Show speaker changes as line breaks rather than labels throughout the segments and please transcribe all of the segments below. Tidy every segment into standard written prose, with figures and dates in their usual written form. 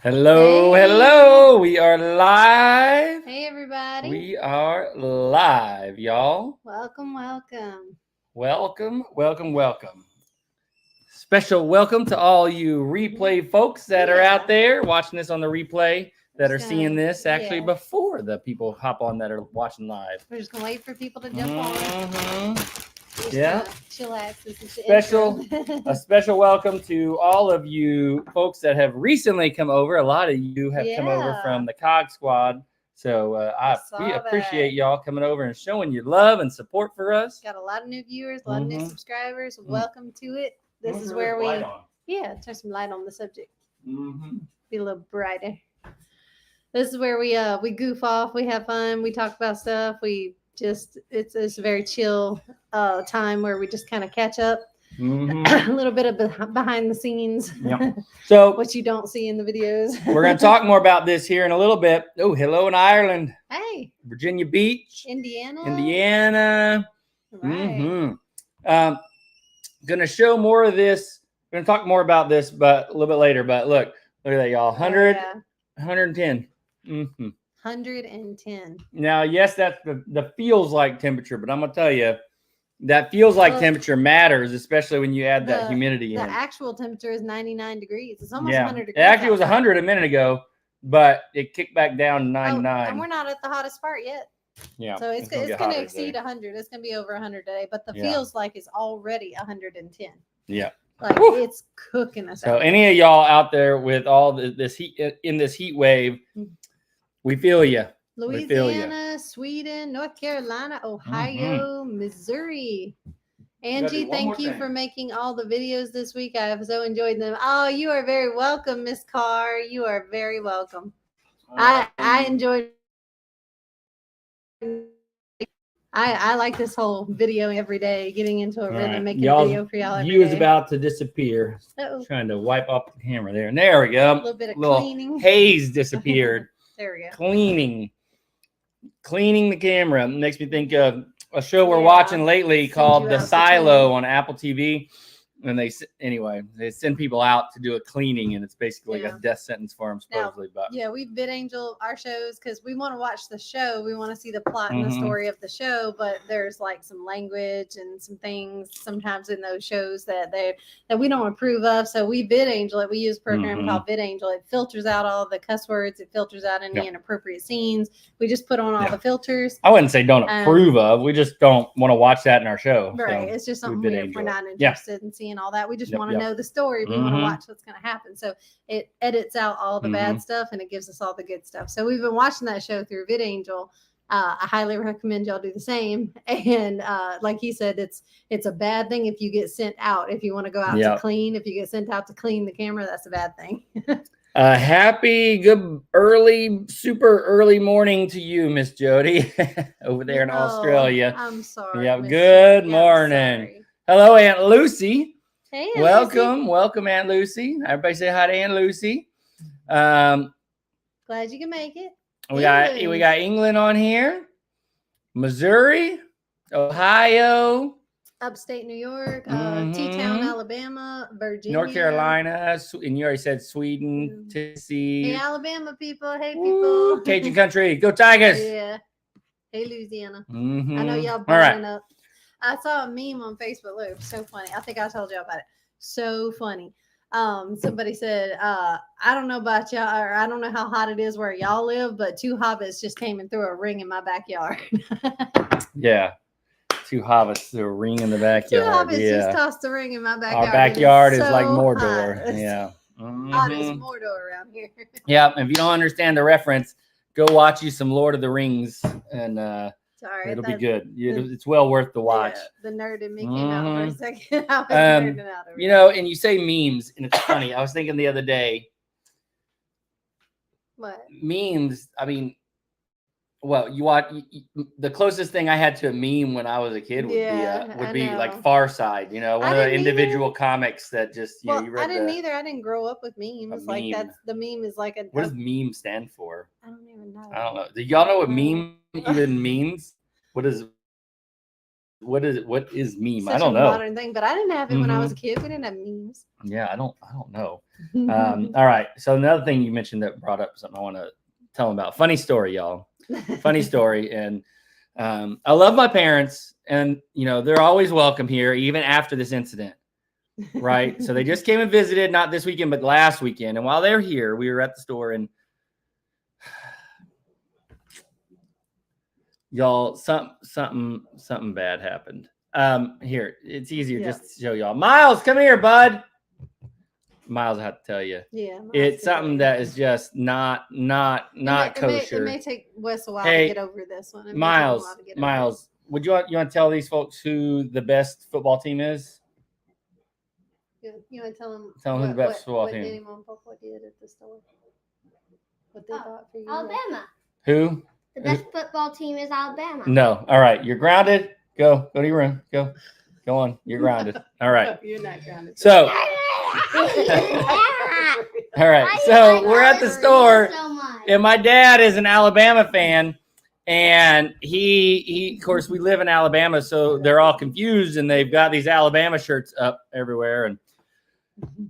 Hello,
Hey.
hello. We are live.
Hey, everybody.
We are live, y'all.
Welcome.
Welcome. Special welcome to all you replay folks that are out there watching this on the replay, that are seeing this actually before the people hop on that are watching live.
We're just going to wait for people to jump on.
Yeah.
Chillax. This is
A special welcome to all of you folks that have recently come over. A lot of you have come over from the COG Squad. So we appreciate y'all coming over and showing your love and support for us.
Got a lot of new viewers, a lot of new subscribers. Welcome to it. This is where turn some light on the subject. Be a little brighter. This is where we goof off, we have fun, we talk about stuff. It's a very chill time where we just kind of catch up. A little bit of behind the scenes.
Yep. So
what you don't see in the videos.
We're going to talk more about this here in a little bit. Oh, hello in Ireland.
Hey.
Virginia Beach.
Indiana.
Right. Going to show more of this. We're going to talk more about this, but a little bit later. But look at that, y'all. 110.
110.
Now, yes, that's the feels like temperature, but I'm going to tell you, that feels like temperature matters, especially when you add that humidity in.
The actual temperature is 99 degrees. It's almost 100 degrees.
It actually was 100 a minute ago, but it kicked back down to 99.
And we're not at the hottest part yet.
Yeah.
So it's going to exceed 100. It's going to be over 100 today, but the feels like it's already 110.
Yeah.
Like it's cooking us
So
out.
any of y'all out there with all this heat in this heat wave, we feel you.
Louisiana, Sweden, North Carolina, Ohio, Missouri. Angie, thank you for making all the videos this week. I have so enjoyed them. Oh, you are very welcome, Miss Carr. You are very welcome. I enjoyed. I like this whole video every day, getting into a rhythm, making a video for y'all every day.
You is about to disappear. Trying to wipe off the camera there. And there we go.
A little bit of cleaning.
Haze disappeared.
There we go.
Cleaning the camera. Makes me think of a show we're watching lately called The Silo on Apple TV. And they send people out to do a cleaning, and it's basically like a death sentence for them, supposedly.
We VidAngel our shows because we want to watch the show. We want to see the plot and the story of the show, but there's like some language and some things sometimes in those shows that we don't approve of. So we VidAngel it. We use a program called VidAngel. It filters out all the cuss words. It filters out any inappropriate scenes. We just put on all the filters.
I wouldn't say don't approve of. We just don't want to watch that in our show.
Right. So it's just something we're not interested in seeing all that. We just want to know the story. We want to watch what's going to happen. So it edits out all the bad stuff and it gives us all the good stuff. So we've been watching that show through VidAngel. I highly recommend y'all do the same. And like he said, it's a bad thing if you get sent out. If you want to go out to clean, if you get sent out to clean the camera, that's a bad thing.
Happy super early morning to you, Miss Jody, over there in Australia.
I'm sorry.
Yeah, good morning. Hello, Aunt Lucy.
Hey,
welcome, Aunt Lucy. Everybody say hi to Aunt Lucy.
Glad you can make it.
We got England on here, Missouri, Ohio,
upstate New York, T-Town, Alabama, Virginia,
North Carolina, and you already said Sweden, Tennessee.
Hey, Alabama people. Hey, people.
Cajun country. Go Tigers.
Yeah. Hey, Louisiana. I know y'all burning up. I saw a meme on Facebook. Look, it was so funny. I think I told you about it. So funny. Somebody said, I don't know about y'all, or I don't know how hot it is where y'all live, but two hobbits just came and threw a ring in my backyard.
Yeah. Two hobbits threw a ring in the backyard.
Two hobbits just tossed a ring in my backyard.
Our backyard is like Mordor.
Hot.
Yeah.
Hot as Mordor around here.
Yeah. If you don't understand the reference, go watch you some Lord of the Rings, and it'll be good. It's well worth the watch.
The nerd in me came out for a second. I was nerding out over
and you say memes, and it's funny. I was thinking the other day.
What?
Memes, I mean, well, you watch the closest thing I had to a meme when I was a kid would be like Far Side, one of the individual comics that just you read.
I didn't either. I didn't grow up with memes. Like that's the meme is like
what does meme stand for?
I don't even know.
I don't know. Do y'all know what meme even means? What is what is meme?
Such
I don't
a
know.
Modern thing, but I didn't have it when I was a kid. We didn't have memes.
Yeah, I don't know. All right. So another thing you mentioned that brought up something I want to tell them about. Funny story, y'all. Funny story. And I love my parents, and they're always welcome here, even after this incident. Right. So they just came and visited, not this weekend, but last weekend. And while they're here, we were at the store, and y'all, something bad happened. Here, it's easier just to show y'all. Miles, come here, bud. Miles, I have to tell you.
Yeah.
It's something that is just not kosher.
It may take Wes a while to get over this one.
Miles, would you want to tell these folks who the best football team is?
You want to tell them
who the best football team?
What Danny Mom Papa did at the store? What they bought for you?
Alabama.
Who?
The best football team is Alabama.
No. All right. You're grounded. Go to your room. Go on. You're grounded. All right.
You're not grounded.
So. All right. So we're at the store, and my dad is an Alabama fan, and he of course, we live in Alabama, so they're all confused, and they've got these Alabama shirts up everywhere,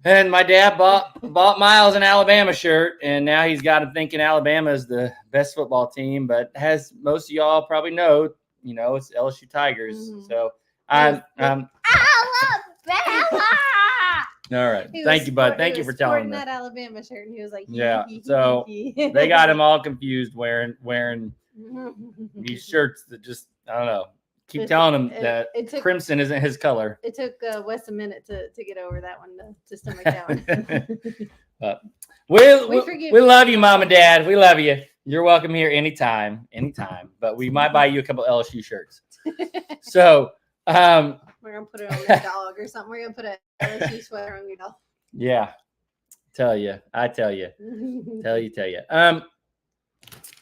and my dad bought Miles an Alabama shirt, and now he's got him thinking Alabama is the best football team, but as most of y'all probably know, it's LSU Tigers. Mm-hmm. So I'm
Alabama.
All right. Thank you, bud. Thank you for telling me.
That Alabama shirt, and he was like,
yeah. So they got him all confused wearing these shirts that just, I don't know. Keep telling him that crimson isn't his color.
It took Wes a minute to get over that one, to stomach that one.
We love you, Mom and Dad. We love you. You're welcome here anytime. But we might buy you a couple LSU shirts. So,
we're gonna put it on your dog or something. We're gonna put a LSU sweater on your dog.
Yeah, I tell you.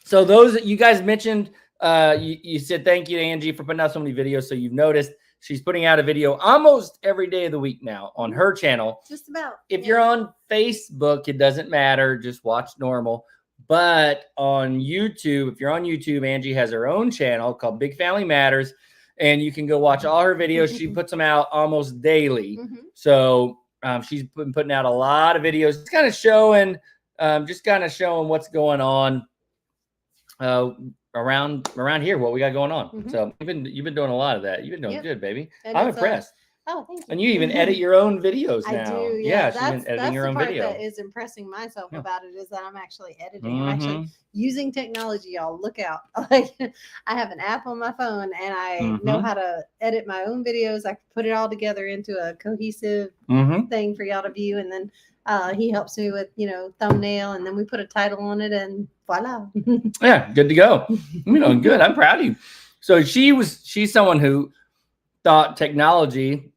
So those that you guys mentioned, you said thank you to Angie for putting out so many videos. So you've noticed she's putting out a video almost every day of the week now on her channel.
Just about.
If you're on Facebook, it doesn't matter. Just watch normal. But on YouTube, if you're on YouTube, Angie has her own channel called Big Family Matters. And you can go watch all her videos. She puts them out almost daily. Mm-hmm. So she's been putting out a lot of videos. It's kind of showing what's going on around here, what we got going on. Mm-hmm. So you've been doing a lot of that. You've been doing good, baby. And I'm impressed.
Oh, thank you.
And you even edit your own videos now.
I do.
Yeah, she's been editing your own video.
That is impressing myself about it is that I'm actually editing. Mm-hmm. I'm actually using technology, y'all. Look out. Like, I have an app on my phone, and I know how to edit my own videos. I can put it all together into a cohesive thing for y'all to view, and then he helps me with thumbnail, and then we put a title on it, and voila.
Yeah, good to go. Good. I'm proud of you. So she's someone who thought technology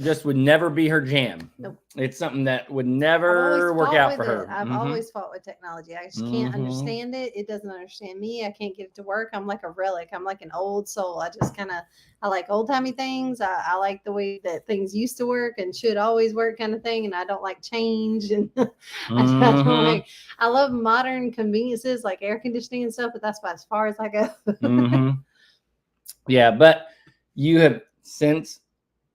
just would never be her jam.
Nope.
It's something that would never work out for her.
I've always fought with technology. I just can't understand it. It doesn't understand me. I can't get it to work. I'm like a relic. I'm like an old soul. I just I like old timey things. I like the way that things used to work and should always work kind of thing. And I don't like change. And I love modern conveniences like air conditioning and stuff, but that's about as far as I go.
Yeah, but you have since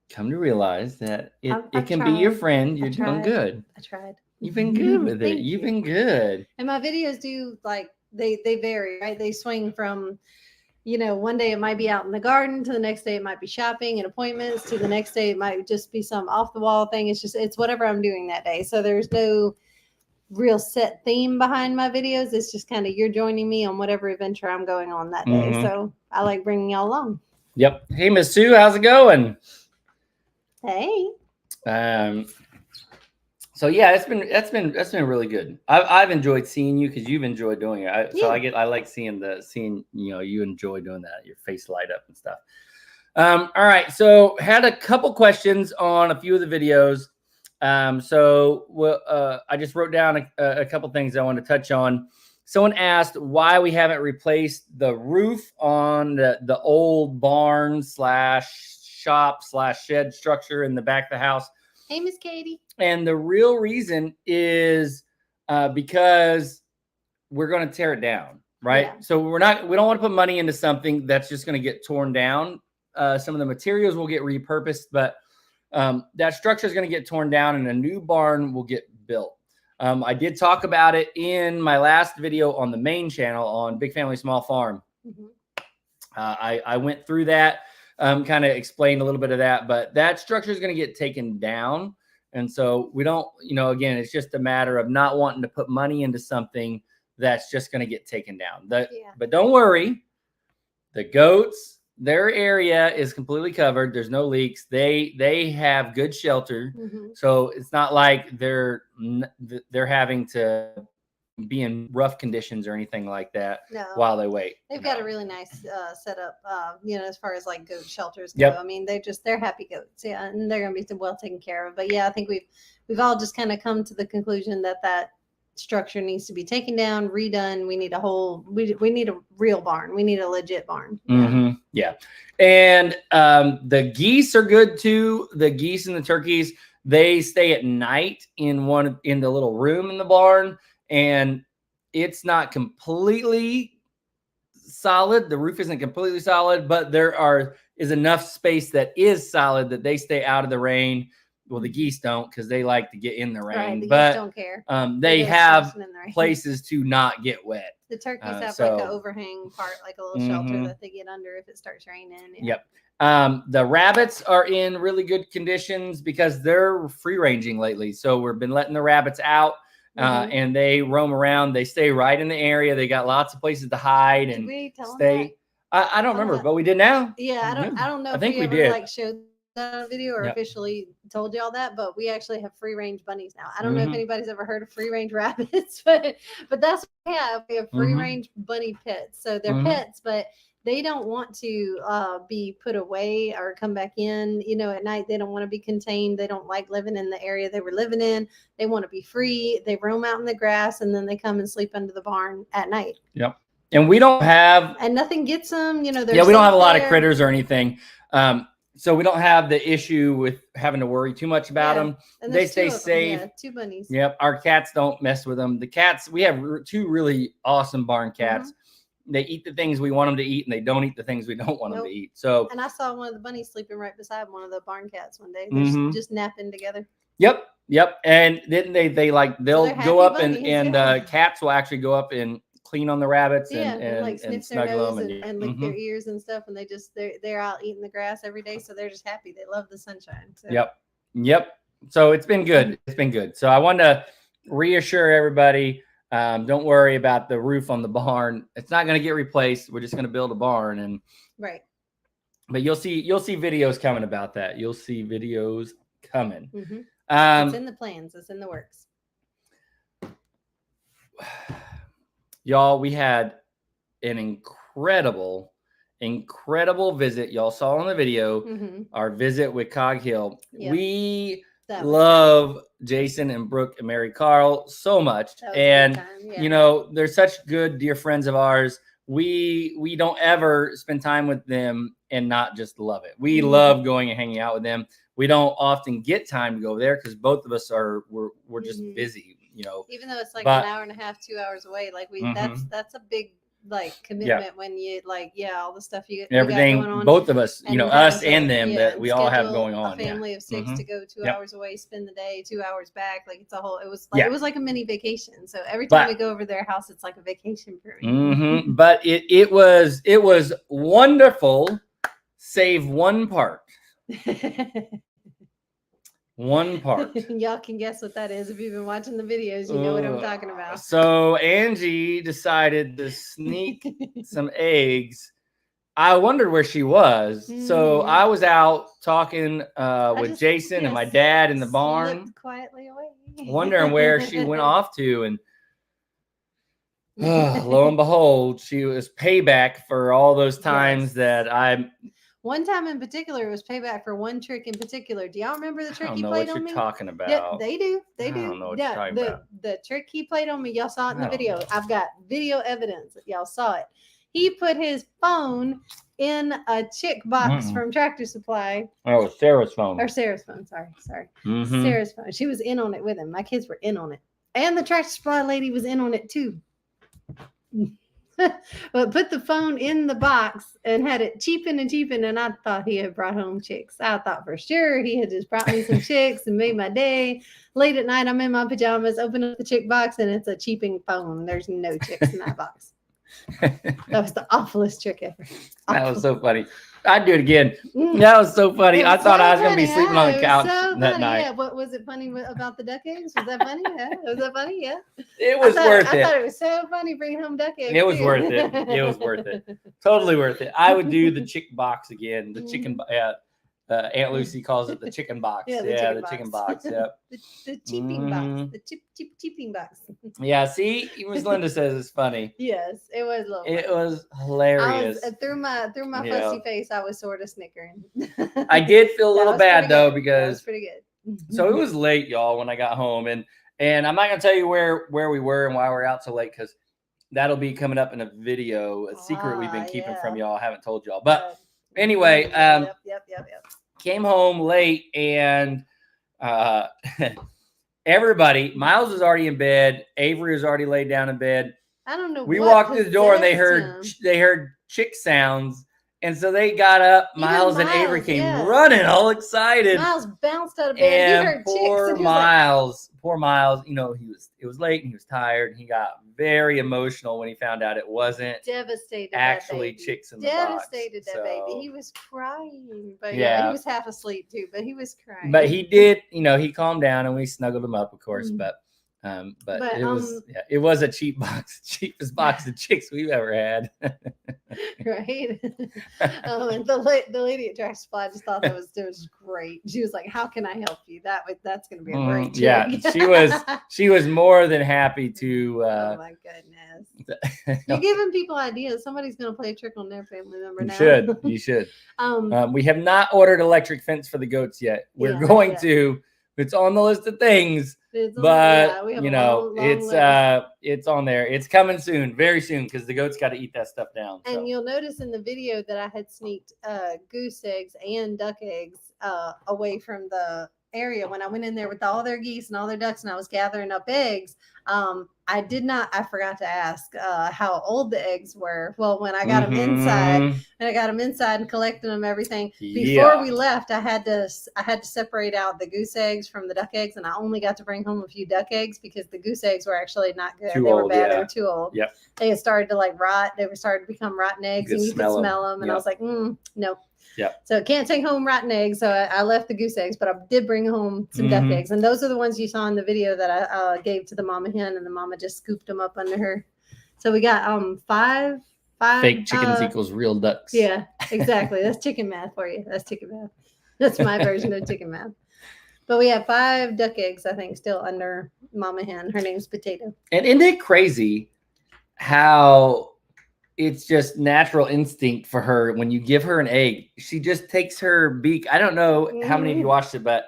come to realize that it can be your friend. You're doing good.
I tried.
You've been good with it. You've been good.
And my videos do they vary, right? They swing from, one day it might be out in the garden to the next day it might be shopping and appointments to the next day it might just be some off the wall thing. It's whatever I'm doing that day. So there's no real set theme behind my videos. It's just kind of you're joining me on whatever adventure I'm going on that day. So I like bringing y'all along.
Yep. Hey, Miss Sue, how's it going?
Hey.
So yeah, that's been really good. I've enjoyed seeing you because you've enjoyed doing it. So I like seeing you enjoy doing that. Your face light up and stuff. All right. So had a couple questions on a few of the videos. I just wrote down a couple things I want to touch on. Someone asked why we haven't replaced the roof on the old barn /shop/shed structure in the back of the house.
Hey, Miss Katie.
And the real reason is because we're going to tear it down, right? Yeah. So we don't want to put money into something that's just going to get torn down. Some of the materials will get repurposed, but that structure is going to get torn down and a new barn will get built. I did talk about it in my last video on the main channel on Big Family Small Farm. I went through that, kind of explained a little bit of that, but that structure is going to get taken down. And so we don't, again, it's just a matter of not wanting to put money into something that's just going to get taken down. But don't worry, the goats, their area is completely covered. There's no leaks. They have good shelter. So it's not like they're having to be in rough conditions or anything like that while they wait.
They've got a really nice setup, as far as like goat shelters go. I mean, they're happy goats, and they're going to be well taken care of. But I think we've all just kind of come to the conclusion that structure needs to be taken down, redone. We need we need a real barn. We need a legit barn.
Yeah. And the geese are good too. The geese and the turkeys, they stay at night in the little room in the barn. And it's not completely solid. The roof isn't completely solid, but there is enough space that is solid that they stay out of the rain. Well, the geese don't because they like to get in the rain.
Right, the
geese
don't care.
They have places to not get wet.
The turkeys have like an overhang part, like a little shelter that they get under if it starts raining.
Yep. The rabbits are in really good conditions because they're free ranging lately. So we've been letting the rabbits out. And they roam around. They stay right in the area. They got lots of places to hide and stay. I don't remember, but we did now.
Yeah, I don't know.
I think
we
we
ever
did.
Like showed that on a video or officially told you all that, but we actually have free range bunnies now. I don't know if anybody's ever heard of free range rabbits, but that's what we have. We have free range bunny pets. So they're pets, but they don't want to be put away or come back in, at night. They don't want to be contained. They don't like living in the area they were living in. They want to be free. They roam out in the grass and then they come and sleep under the barn at night.
Yep. And we don't have.
And nothing gets them, we don't
have a lot of critters or anything. So we don't have the issue with having to worry too much about them. And they stay safe.
2 bunnies.
Yep. Our cats don't mess with them. The cats, we have 2 really awesome barn cats. They eat the things we want them to eat, and they don't eat the things we don't want them to eat. So,
and I saw one of the bunnies sleeping right beside one of the barn cats one day. They're just napping together.
Yep. And then they'll go up bunnies, and cats will actually go up and clean on the rabbits and
like sniff their nose and lick their ears and stuff. And they're out eating the grass every day, so they're just happy. They love the sunshine. So.
Yep. So it's been good. So I wanted to reassure everybody. Don't worry about the roof on the barn. It's not going to get replaced. We're just going to build a barn but you'll see videos coming about that. You'll see videos coming.
It's in the plans. It's in the works.
Y'all, we had an incredible visit. Y'all saw on the video, our visit with Cog Hill. Yep. We love Jason and Brooke and Mary Carl so much. And, they're such good, dear friends of ours. We don't ever spend time with them and not just love it. We love going and hanging out with them. We don't often get time to go there because both of us we're just busy,
Even though it's like an hour and a half, 2 hours away, like that's a big commitment when you all the stuff you
everything
got going on.
Both of us, us and them that we all have going on.
A family of 6 to go 2 hours away, spend the day, 2 hours back. Like it's a whole. It was like a mini vacation. So every time we go over their house, it's like a vacation for me.
But it was wonderful, save one part. One part.
Y'all can guess what that is. If you've been watching the videos, you know what I'm talking about.
So Angie decided to sneak some eggs. I wondered where she was. So I was out talking with Jason and my dad in the barn.
Quietly away.
Wondering where she went off to. And lo and behold, she was payback for all those times that I...
One time in particular, it was payback for one trick in particular. Do y'all remember the trick he played on me?
I don't know what you're talking about.
Yeah, they do.
I don't know what you're talking about.
The trick he played on me, y'all saw it in the video. I've got video evidence that y'all saw it. He put his phone in a chick box from Tractor Supply.
Oh, it was Sarah's phone.
Or Sarah's phone. Sorry. Sarah's phone. She was in on it with him. My kids were in on it. And the Tractor Supply lady was in on it too. but put the phone in the box and had it cheapen, and I thought he had brought home chicks. I thought for sure he had just brought me some chicks and made my day. Late at night, I'm in my pajamas, open up the chick box, and it's a cheaping phone. There's no chicks in that box. That was the awfulest trick ever.
That was so funny. I'd do it again. That was so funny. I thought I was going to be sleeping on the couch that night.
Yeah, what was it funny about the duck eggs? Was that funny? Yeah. Was that funny? Yeah.
It was worth it.
I thought it was so funny bringing home duck eggs.
It was worth it. It was worth it. Totally worth it. I would do the chick box again. The chicken. Aunt Lucy calls it the chicken box.
Yeah, the chicken box.
Yeah.
the cheaping box. The cheaping box.
Yeah, see, even Linda says it's funny.
Yes, it was a little funny.
It was hilarious.
Through my fussy face, I was sort of snickering.
I did feel a little bad though, because
that was pretty good.
So it was late, y'all, when I got home, and I'm not gonna tell you where we were and why we're out so late, because that'll be coming up in a video, a secret we've been keeping from y'all. I haven't told y'all, but anyway,
Yep.
Came home late, and everybody, Miles was already in bed, Avery was already laid down in bed.
I don't know.
We walked through the door and they heard chick sounds. And so they got up. Miles and Avery came running, all excited.
Miles bounced out of bed.
And poor Miles, you know, it was late and he was tired. He got very emotional when he found out it wasn't
devastated
chicks in the box.
Devastated that baby. He was crying. But yeah, he was half asleep too, but he was crying.
But he did, you know, he calmed down and we snuggled him up, of course. But it was a cheapest box of chicks we've ever had.
Right. And the lady at Tractor Supply just thought that was great. She was like, "How can I help you? That's going to be a great trick."
Yeah, she was more than happy to.
Oh my goodness! You're giving people ideas. Somebody's going to play a trick on their family member now.
You should. We have not ordered electric fence for the goats yet. We're going to. It's on the list of things, but you know, it's on there. It's coming soon, very soon, because the goats got to eat that stuff down.
And you'll notice in the video that I had sneaked goose eggs and duck eggs away from the area when I went in there with all their geese and all their ducks, and I was gathering up eggs. I forgot to ask how old the eggs were. Well, when I got them inside, and collected them, everything before we left, I had to separate out the goose eggs from the duck eggs, and I only got to bring home a few duck eggs because the goose eggs were actually not good. They were bad. They were too old.
Yep.
They had started to rot. They were starting to become rotten eggs, and you could smell them. And I was like, no.
Yeah.
So can't take home rotten eggs. So I left the goose eggs, but I did bring home some duck eggs. And those are the ones you saw in the video that I gave to the mama hen, and the mama just scooped them up under her. So we got five
fake chickens equals real ducks.
Yeah, exactly. That's chicken math for you. That's chicken math. That's my version of chicken math. But we have 5 duck eggs, I think, still under mama hen. Her name's Potato.
And isn't it crazy how it's just natural instinct for her when you give her an egg, she just takes her beak. I don't know how many of you watched it, but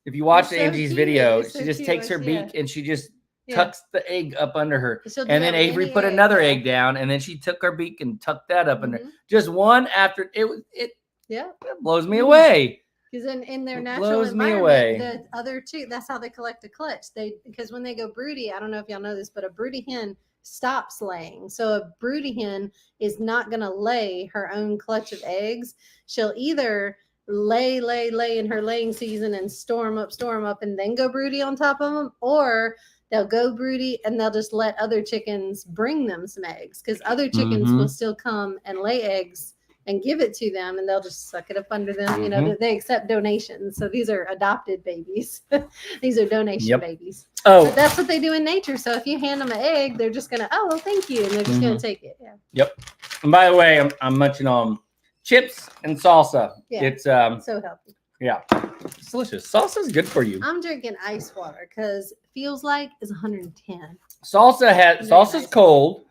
if you watched Angie's video, she just takes her beak and she just tucks the egg up under her. And then Avery put another egg down, and then she took her beak and tucked that up under. Just one after it blows me away.
Because in their natural environment, the other two, that's how they collect a clutch. Because when they go broody, I don't know if y'all know this, but a broody hen stops laying. So a broody hen is not going to lay her own clutch of eggs. She'll either lay in her laying season and storm up and then go broody on top of them, or they'll go broody and they'll just let other chickens bring them some eggs, because other chickens will still come and lay eggs and give it to them, and they'll just suck it up under them. You know, they accept donations. So these are adopted babies. These are donation babies.
Oh,
but that's what they do in nature. So if you hand them an egg, they're just gonna, well, thank you, and they're just gonna take it. Yeah.
Yep. And by the way, I'm munching on chips and salsa.
Yeah.
It's
so healthy.
Yeah, it's delicious. Salsa is good for you.
I'm drinking ice water because feels like it's 110.
Salsa's cold,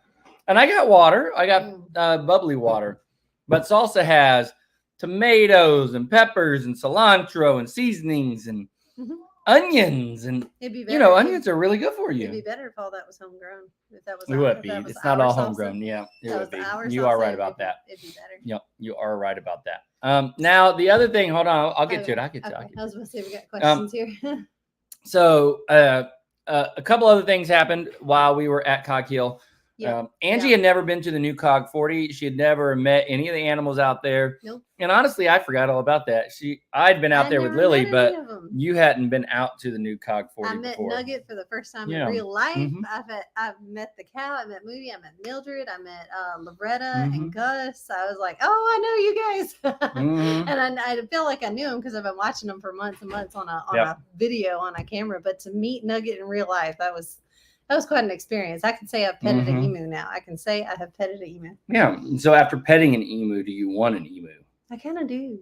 and I got water. I got bubbly water. But salsa has tomatoes and peppers and cilantro and seasonings and onions, and onions are really good for you.
It'd be better if all that was homegrown. If that was,
it would be. It's not all homegrown. Yeah, it would be. You are right about that.
It'd be better.
Yep, you are right about that. Now the other thing. Hold on, I'll get to it.
I was going to say we got questions here.
So a couple other things happened while we were at Cog Hill.
Yeah.
Angie had never been to the new Cog 40. She had never met any of the animals out there.
Nope.
And honestly, I forgot all about that. I'd been out there with Lily, but you hadn't been out to the new Cog 40
I met
before.
Nugget for the first time in real life. I've met the cow. I met Moody. I met Mildred. I met Loretta and Gus. I was like, oh, I know you guys. And I feel like I knew them because I've been watching them for months and months on a video on a camera. But to meet Nugget in real life, that was quite an experience. I can say I've petted an emu now. I can say I have petted an emu.
Yeah. So after petting an emu, do you want an emu?
I kind of do.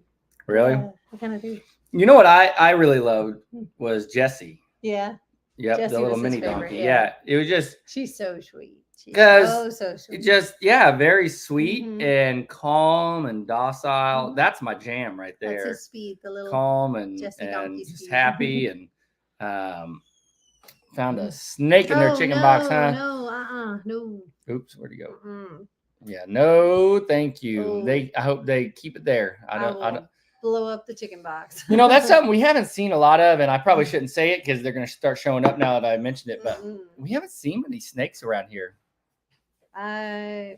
Really?
I kind of do.
You know what I really loved was Jessie.
Yeah.
Yep,
Jessie
the little
was his
mini
favorite,
donkey.
yeah.
It was just.
She's so sweet.
So
sweet.
Just very sweet and calm and docile. That's my jam right there.
That's his speed, the little
calm and just happy and found a snake in their chicken box, huh?
No.
Oops, where'd he go? Yeah, no, thank you. I hope they keep it there. I don't
blow up the chicken box.
That's something we haven't seen a lot of, and I probably shouldn't say it because they're going to start showing up now that I mentioned it. But we haven't seen many snakes around here.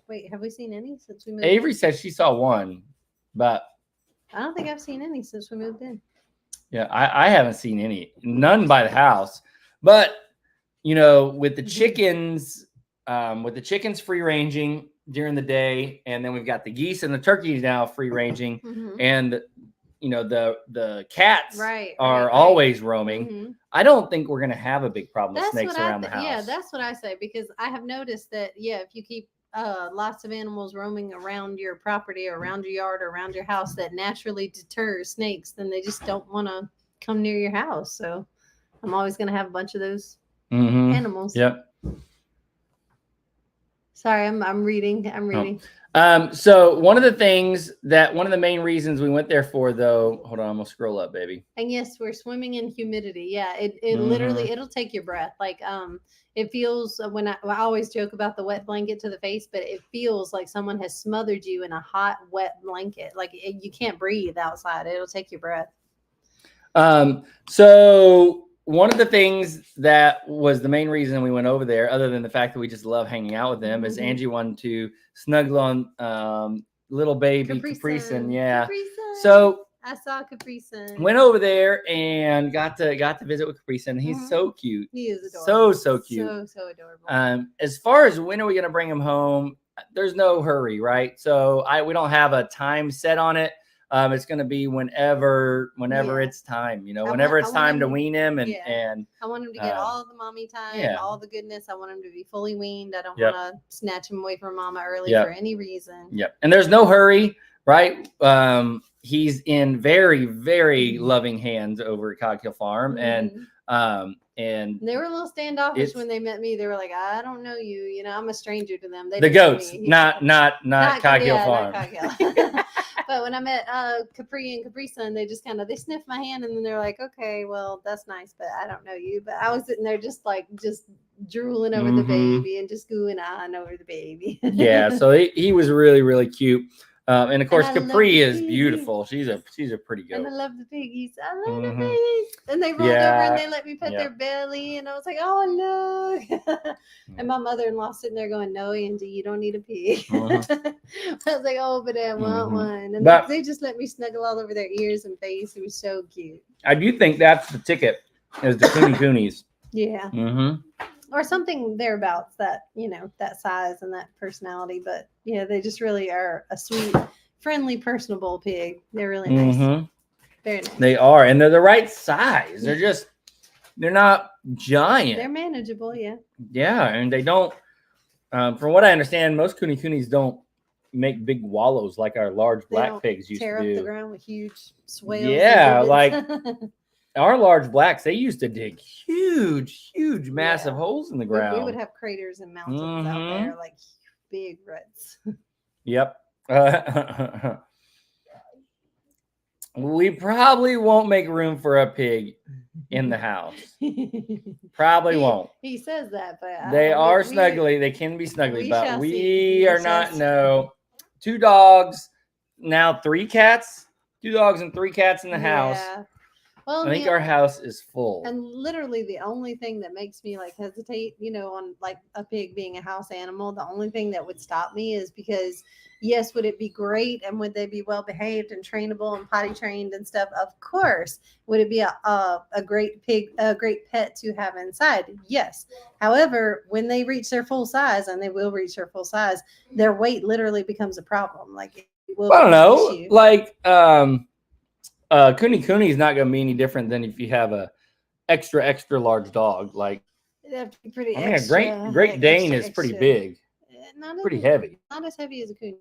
Wait, have we seen any since we moved?
Avery said she saw one, but
I don't think I've seen any since we moved in.
Yeah, I haven't seen any, none by the house. But with the chickens, free ranging during the day, and then we've got the geese and the turkeys now free ranging, and the cats are always roaming. I don't think we're gonna have a big problem with snakes around the house.
Yeah, that's what I say, because I have noticed that if you keep lots of animals roaming around your property or around your yard or around your house, that naturally deters snakes. Then they just don't want to come near your house. So I'm always gonna have a bunch of those animals.
Yep.
Sorry, I'm reading.
So one of the main reasons we went there for, though, hold on, I'm gonna scroll up, baby.
And yes, we're swimming in humidity. Yeah, it literally, it'll take your breath. Like it feels I always joke about the wet blanket to the face, but it feels like someone has smothered you in a hot, wet blanket. Like you can't breathe outside. It'll take your breath.
So one of the things that was the main reason we went over there, other than the fact that we just love hanging out with them, is Angie wanted to snuggle on little baby Capri-Sun. Yeah.
Capri-Sun.
So
I saw Capri-Sun.
Went over there and got to visit with Capri-Sun. He's so cute.
He is adorable.
So cute.
So adorable.
As far as when are we going to bring him home, there's no hurry, right? So we don't have a time set on it. It's going to be whenever it's time, whenever it's time to wean him. And
I want him to get all the mommy time, all the goodness. I want him to be fully weaned. I don't want to snatch him away from mama early for any reason.
Yep. And there's no hurry, right? He's in very, very loving hands over at Coghill Farm. And
they were a little standoffish when they met me. They were like, I don't know you. I'm a stranger to them.
The goats, not Coghill Farm.
Not Coghill. But when I met Capri and Capri-Sun, they just they sniffed my hand, and then they're like, okay, well, that's nice, but I don't know you. But I was sitting there just drooling over the baby and just gooing on over the baby.
Yeah, so he was really, really cute. And of course, Capri is beautiful. She's a pretty goat.
And I love the piggies. I love the piggies. And they rolled over and they let me pet their belly. And I was like, oh, look. And my mother-in-law sitting there going, no, Angie, you don't need a pig. I was like, oh, but I want one. And they just let me snuggle all over their ears and face. It was so cute.
I do think that's the ticket, is the Coonies.
Yeah. Or something thereabouts that, that size and that personality. But, they just really are a sweet, friendly, personable pig. They're really nice. Very nice. They
are. And they're the right size. They're not giant.
They're manageable, yeah.
Yeah. And they don't, from what I understand, most Coonies don't make big wallows like our large black pigs used to do.
Tear up the ground with huge swales.
Yeah, like our large blacks, they used to dig huge, massive holes in the ground.
We would have craters and mountains out there, like big ruts.
Yep. We probably won't make room for a pig in the house. Probably won't.
He says that, but
they are snuggly. They can be snuggly, but we are not. No, 2 dogs, now 3 cats. 2 dogs and 3 cats in the house.
Well,
I think our house is full.
And literally the only thing that makes me like hesitate, on like a pig being a house animal, the only thing that would stop me is because yes, would it be great and would they be well behaved and trainable and potty trained and stuff? Of course. Would it be a great pet to have inside? Yes. However, when they reach their full size, and they will reach their full size, their weight literally becomes a problem. Like it will
I don't know. Like Kuni is not going to be any different than if you have a extra large dog. Like
pretty.
I mean, a Great Dane is pretty big, pretty heavy.
Not as heavy as a Kuni.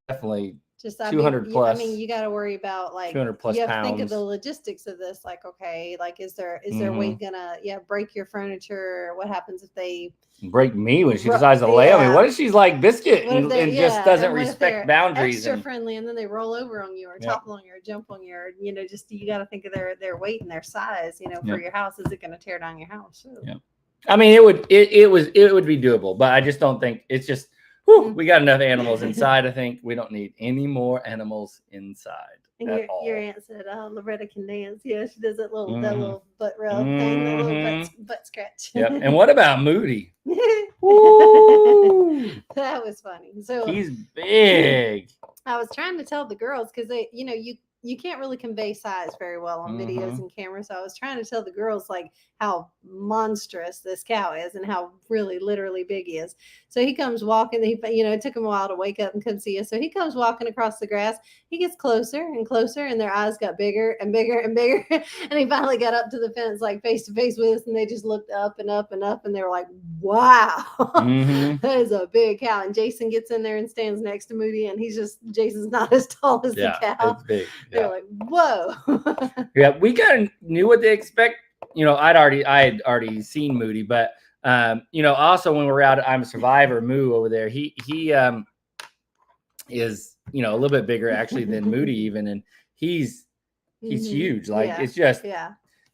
Definitely.
Just
200 plus.
I mean, you got to worry about like
200 plus
you have
pounds.
To think of the logistics of this. Like, okay, like is their weight gonna break your furniture? What happens if they
break me when she decides to lay on me? What if she's like Biscuit and just doesn't respect boundaries?
Extra friendly, and then they roll over on you or topple on you or jump on you, or just you got to think of their weight and their size. For your house, is it going to tear down your house? So.
Yeah, I mean it would be doable, but I just don't think it's just. We got enough animals inside. I think we don't need any more animals inside.
And your aunt said, Loretta can dance. Yeah, she does that little butt rub thing, the little butt scratch.
Yep. And what about Moody?
That was funny. So
he's big.
I was trying to tell the girls because they, you can't really convey size very well on videos and cameras. So I was trying to tell the girls like how monstrous this cow is and how really literally big he is. So he comes walking, it took him a while to wake up and come see us. So he comes walking across the grass. He gets closer and closer and their eyes got bigger and bigger and bigger. And he finally got up to the fence, like face to face with us. And they just looked up and up and up. And they were like, wow, that is a big cow. And Jason gets in there and stands next to Moody. And Jason's not as tall as the cow.
It's big.
They're like, whoa.
Yeah, we kind of knew what they expect. I had already seen Moody, but also when we were out at I'm a Survivor, Moo over there, he is a little bit bigger actually than Moody even, and he's huge. Like it's just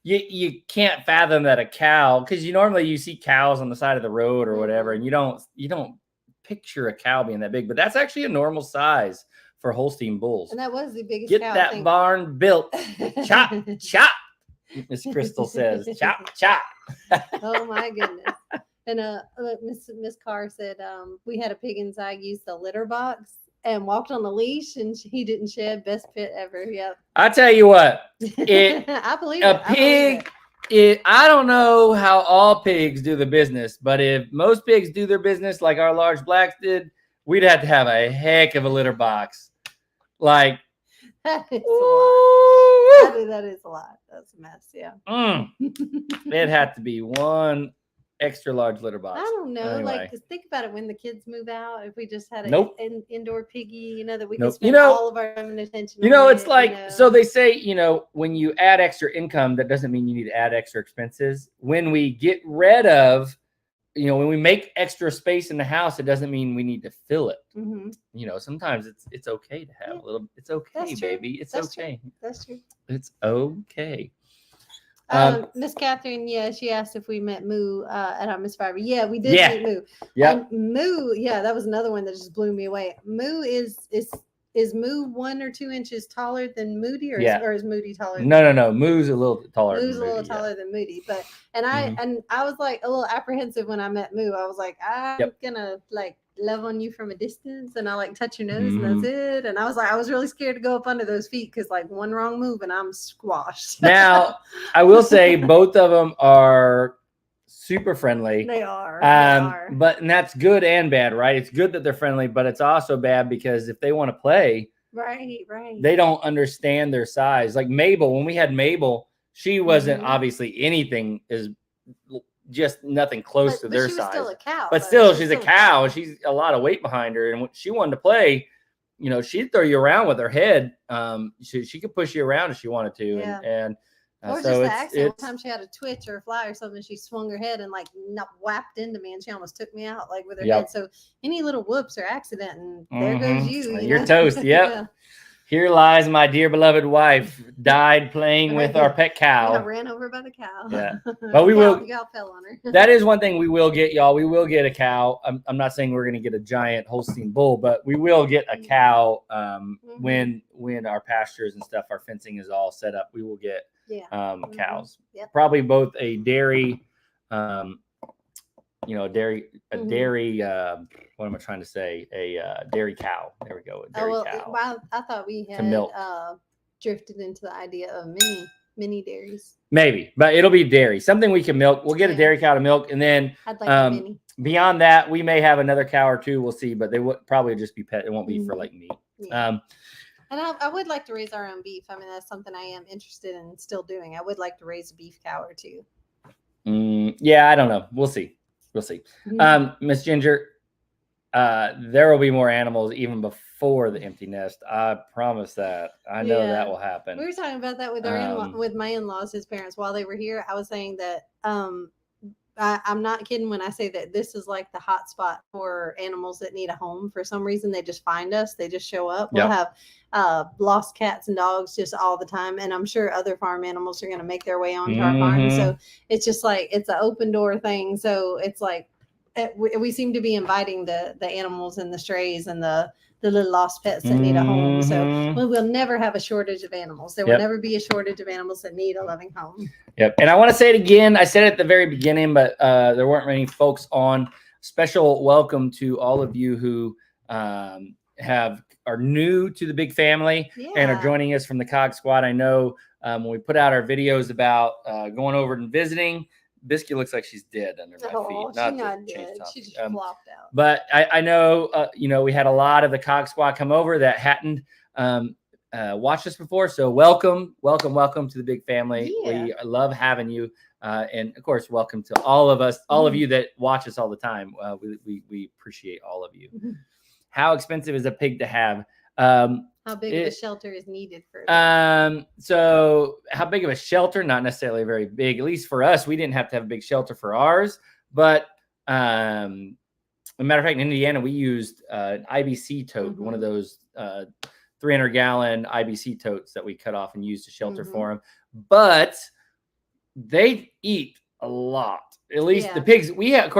you can't fathom that a cow, because normally you see cows on the side of the road or whatever, and you don't picture a cow being that big, but that's actually a normal size for Holstein bulls.
And that was the biggest
Get
cow,
that barn built. Chop, chop. Miss Crystal says, chop, chop.
Oh my goodness. And Miss Carr said we had a pig inside, used the litter box and walked on a leash, and he didn't shed. Best pit ever. Yep.
I tell you what,
I believe
a pig. I don't know how all pigs do the business, but if most pigs do their business like our large blacks did, we'd have to have a heck of a litter box. Like
that is a lot. That is a lot. That's a mess. Yeah.
It'd have to be one extra large litter box.
I don't know.
Anyway.
Like, just think about it when the kids move out. If we just had an indoor piggy, that we could
nope.
spend all of our time and attention.
It's like, so they say, when you add extra income, that doesn't mean you need to add extra expenses. When we get rid of, when we make extra space in the house, it doesn't mean we need to fill it. Sometimes it's okay to have a little. It's okay, baby. It's okay.
That's true.
It's okay.
Miss Catherine, she asked if we met Moo at our Miss Fiber. Yeah, we did meet Moo.
Yeah,
Moo. Yeah, that was another one that just blew me away. Moo is Moo 1 or 2 inches taller than Moody, or is Moody taller?
No. Moo's a little taller.
Moo's a little taller than Moody, but I was like a little apprehensive when I met Moo. I was like, I'm gonna like love on you from a distance, and I like touch your nose, and that's it. And I was really scared to go up under those feet because like one wrong move and I'm squashed.
Now I will say both of them are super friendly.
They are.
But and that's good and bad, right? It's good that they're friendly, but it's also bad because if they want to play,
right,
they don't understand their size. Like Mabel, when we had Mabel, she wasn't obviously anything is just nothing close to their size.
Still a cow.
But still, she's a cow. She's a lot of weight behind her, and when she wanted to play, she'd throw you around with her head. She could push you around if she wanted to, and
or
so
just the accident. One time she had a twitch or a fly or something. She swung her head and like whapped into me, and she almost took me out like with her head. So any little whoops or accident, and there goes you.
You're toast. Yep. Here lies my dear beloved wife, died playing with our pet cow.
Yeah, ran over by the cow.
Yeah, but we will.
The cow fell on her.
That is one thing we will get, y'all. We will get a cow. I'm not saying we're going to get a giant Holstein bull, but we will get a cow when our pastures and stuff, our fencing is all set up. We will get cows.
Yep.
Probably both a dairy, dairy. What am I trying to say? A dairy cow. There we go. A dairy cow.
Well, I thought we had drifted into the idea of mini dairies.
Maybe, but it'll be dairy. Something we can milk. We'll get a dairy cow to milk, and then
I'd like a mini.
Beyond that, we may have another cow or two. We'll see, but they would probably just be pet. It won't be for like meat.
Yeah. And I would like to raise our own beef. I mean, that's something I am interested in still doing. I would like to raise a beef cow or two.
Yeah, I don't know. We'll see. Miss Ginger, there will be more animals even before the empty nest. I promise that. I know that will happen.
We were talking about that with our with my in-laws, his parents, while they were here. I was saying that I'm not kidding when I say that this is like the hot spot for animals that need a home. For some reason, they just find us. They just show up. We'll have lost cats and dogs just all the time. And I'm sure other farm animals are going to make their way onto our farm. So it's just like, it's an open door thing. So it's like, we seem to be inviting the animals and the strays and the little lost pets that need a home. So we will never have a shortage of animals. There will never be a shortage of animals that need a loving home.
Yep. And I want to say it again. I said it at the very beginning, but there weren't many folks on. Special welcome to all of you who are new to the big family and are joining us from the Cog Squad. I know when we put out our videos about going over and visiting, Biscuit looks like she's dead under my feet.
She's not dead. She just flopped out.
But I know, we had a lot of the Cog Squad come over that hadn't watched us before. So welcome to the big family.
Yeah.
We love having you. And of course, welcome to all of us, all of you that watch us all the time. We appreciate all of you. How expensive is a pig to have?
How big of a shelter is needed for
so how big of a shelter? Not necessarily very big. At least for us, we didn't have to have a big shelter for ours. But as a matter of fact, in Indiana, we used an IBC tote, one of those 300-gallon IBC totes that we cut off and used to shelter for them. But they eat a lot. At least the pigs we had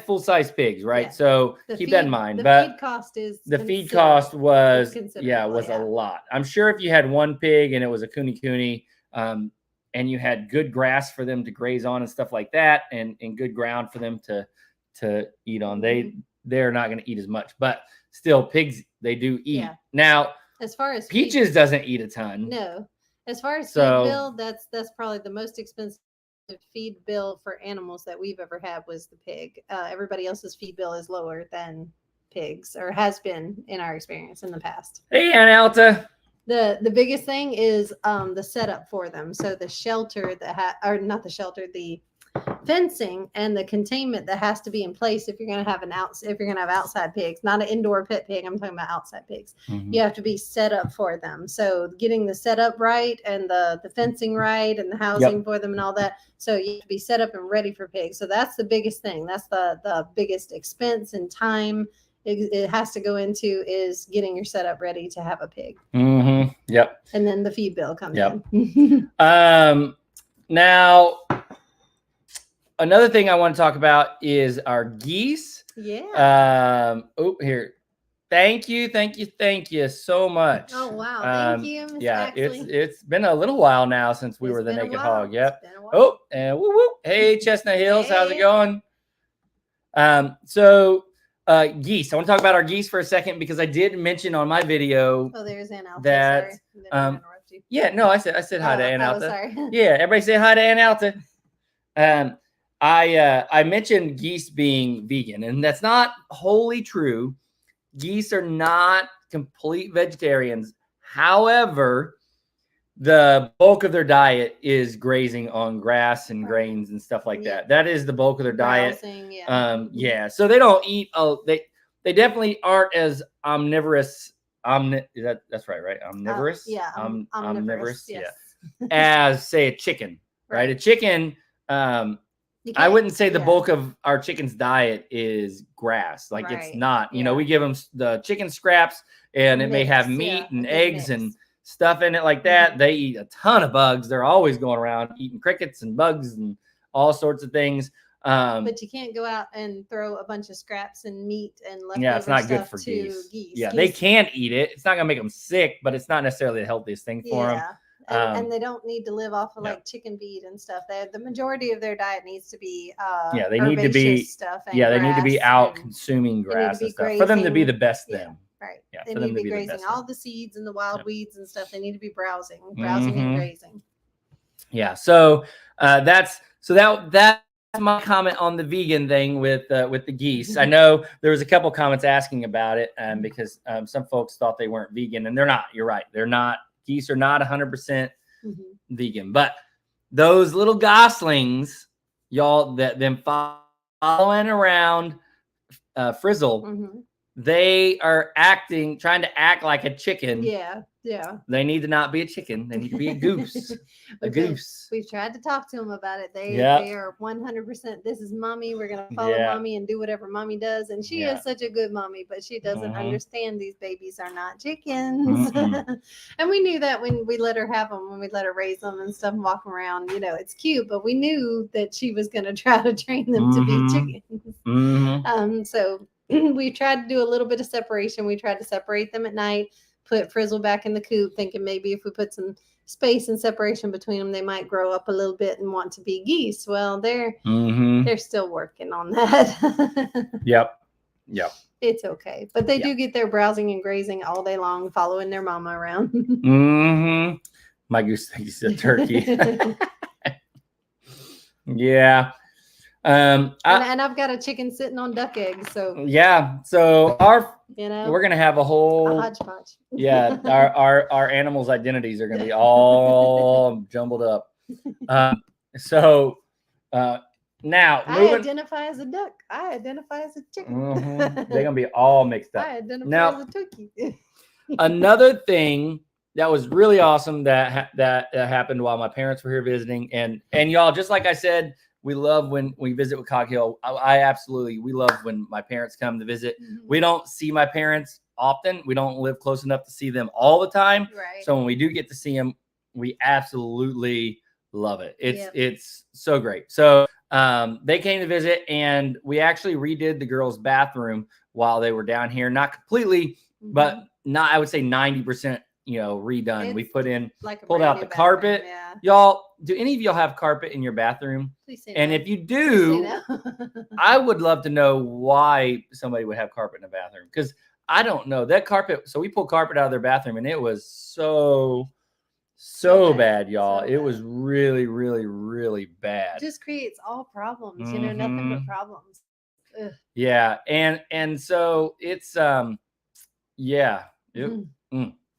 full-size pigs, right? So keep that in mind.
The feed cost
was a lot. I'm sure if you had one pig and it was a cooney, and you had good grass for them to graze on and stuff like that, and good ground for them to eat on, they're not going to eat as much. But still, pigs, they do eat. Yeah. Now,
as far as
Peaches doesn't eat a ton.
No. As far as feed bill, that's probably the most expensive feed bill for animals that we've ever had was the pig. Everybody else's feed bill is lower than pigs, or has been in our experience in the past.
Hey, Aunt Alta.
The biggest thing is the setup for them. So the shelter the fencing and the containment that has to be in place if you're going to have outside pigs, not an indoor pet pig. I'm talking about outside pigs. You have to be set up for them. So getting the setup right and the fencing right and the housing for them and all that. So you have to be set up and ready for pigs. So that's the biggest thing. That's the biggest expense and time it has to go into is getting your setup ready to have a pig.
Yep.
And then the feed bill comes
in. Now, another thing I want to talk about is our geese.
Yeah.
Here. Thank you so much.
Oh wow. Thank you, Ms. Baxley.
It's been a little while now since we were the Naked Hog. Yep. Oh, and woo woo. Hey, Chestnut Hills, how's it going? Geese. I want to talk about our geese for a second because I did mention on my video.
Oh, there's Aunt Alta.
That yeah, no, I said hi to Aunt Alta.
Sorry.
Yeah, everybody say hi to Aunt Alta. I mentioned geese being vegan, and that's not wholly true. Geese are not complete vegetarians. However, the bulk of their diet is grazing on grass and grains and stuff like that. That is the bulk of their diet. So they don't eat. They definitely aren't as omnivorous. That's right? Omnivorous.
Omnivorous.
Yes. As say a chicken, right? A chicken. I wouldn't say the bulk of our chicken's diet is grass. Like it's not, you know, we give them the chicken scraps and it may have meat and eggs and stuff in it like that. They eat a ton of bugs. They're always going around eating crickets and bugs and all sorts of things.
But you can't go out and throw a bunch of scraps and meat and leftover
it's not
stuff
good for
to geese.
Yeah, they can eat it. It's not gonna make them sick, but it's not necessarily the healthiest thing for them.
And they don't need to live off of like chicken feed and stuff. The majority of their diet needs to be
they need to be
stuff. And
they need to be out consuming grass and stuff for them to be the best them.
Right.
Yeah,
they need to be grazing all the seeds and the wild weeds and stuff. They need to be browsing and grazing.
Yeah. So that's my comment on the vegan thing with the geese. I know there was a couple comments asking about it because some folks thought they weren't vegan, and they're not. You're right. They're not. Geese are not 100% vegan, but those little goslings, y'all, that them following around Frizzle, they are trying to act like a chicken.
Yeah.
They need to not be a chicken. They need to be a goose. Goose.
We've tried to talk to them about it. They are 100%. This is mommy. We're gonna follow mommy and do whatever mommy does. And she is such a good mommy, but she doesn't understand these babies are not chickens. And we knew that when we let her have them, when we let her raise them and stuff, and walk them around. You know, it's cute, but we knew that she was gonna try to train them to be chickens. So we tried to do a little bit of separation. We tried to separate them at night. Put Frizzle back in the coop, thinking maybe if we put some space and separation between them, they might grow up a little bit and want to be geese. Well, they're still working on that.
Yep.
It's okay, but they do get their browsing and grazing all day long, following their mama around.
My goose thinks he's a turkey. Yeah. And
I've got a chicken sitting on duck eggs. So
so we're gonna have a whole
hodgepodge.
Our animals' identities are gonna be all jumbled up. Now
I identify as a duck. I identify as a chicken.
They're gonna be all mixed up.
I identify as a turkey.
Another thing that was really awesome that happened while my parents were here visiting, and y'all, just like I said, we love when we visit with Cog Hill. We love when my parents come to visit. We don't see my parents often. We don't live close enough to see them all the time.
Right.
So when we do get to see them, we absolutely love it. It's so great. So they came to visit, and we actually redid the girls' bathroom while they were down here. Not completely, but I would say 90%. Redone. We put in, pulled out the carpet. Y'all, do any of y'all have carpet in your bathroom?
Please say
and
no.
If you do, I would love to know why somebody would have carpet in a bathroom, because I don't know that carpet. So we pulled carpet out of their bathroom, and it was so bad, y'all. It was really, really, really bad.
It just creates all problems, nothing but problems. Ugh.
Yeah, and so it's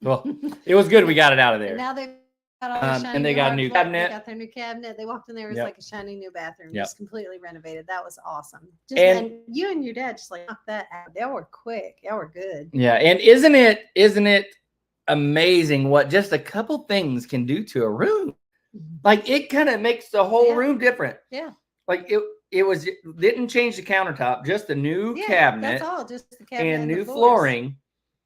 well, it was good we got it out of there.
And now they've got all the shiny
and they got a new cabinet.
They got their new cabinet. They walked in there, it was like a shiny new bathroom, just completely renovated. That was awesome. And you and your dad just knocked that out. They were quick. They were good. Yeah,
and isn't it amazing what just a couple things can do to a room? Like, it kind of makes the whole room different.
Yeah.
Like it didn't change the countertop, just a new cabinet.
That's all, just the cabinet
and new flooring.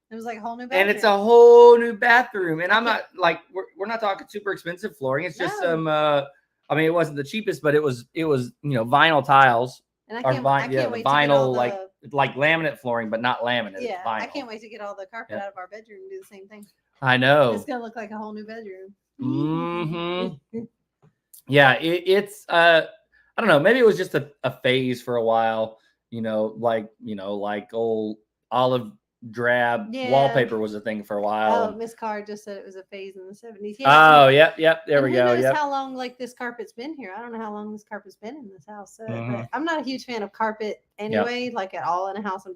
It was like a whole new bathroom.
And it's a whole new bathroom. And I'm not like, we're not talking super expensive flooring. It's just some, it wasn't the cheapest, but it was, vinyl tiles.
And I can't wait
vinyl, like laminate flooring, but not laminate.
Yeah. I can't wait to get all the carpet out of our bedroom and do the same thing.
I know.
It's going to look like a whole new bedroom.
Yeah. It's, I don't know. Maybe it was just a phase for a while, like old olive drab wallpaper was a thing for a while.
Oh, Miss Carr just said it was a phase in the 70s.
Yeah, yep. There we go.
Who knows how long this carpet's been here? I don't know how long this carpet's been in this house. But I'm not a huge fan of carpet anyway, like at all in a house.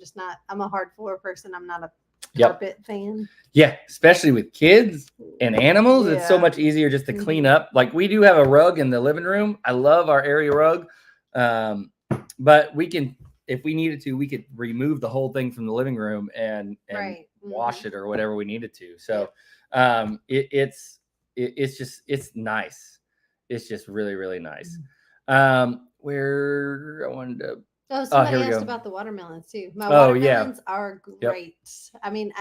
I'm a hard floor person. I'm not a carpet fan.
Yeah, especially with kids and animals. It's so much easier just to clean up. Like, we do have a rug in the living room. I love our area rug. But we can, if we needed to, we could remove the whole thing from the living room and wash it or whatever we needed to. So it's nice. It's just really, really nice. where I wanted to.
Oh, somebody
here we
asked
go.
about the watermelons too. My
Oh, yeah.
watermelons are great. I mean,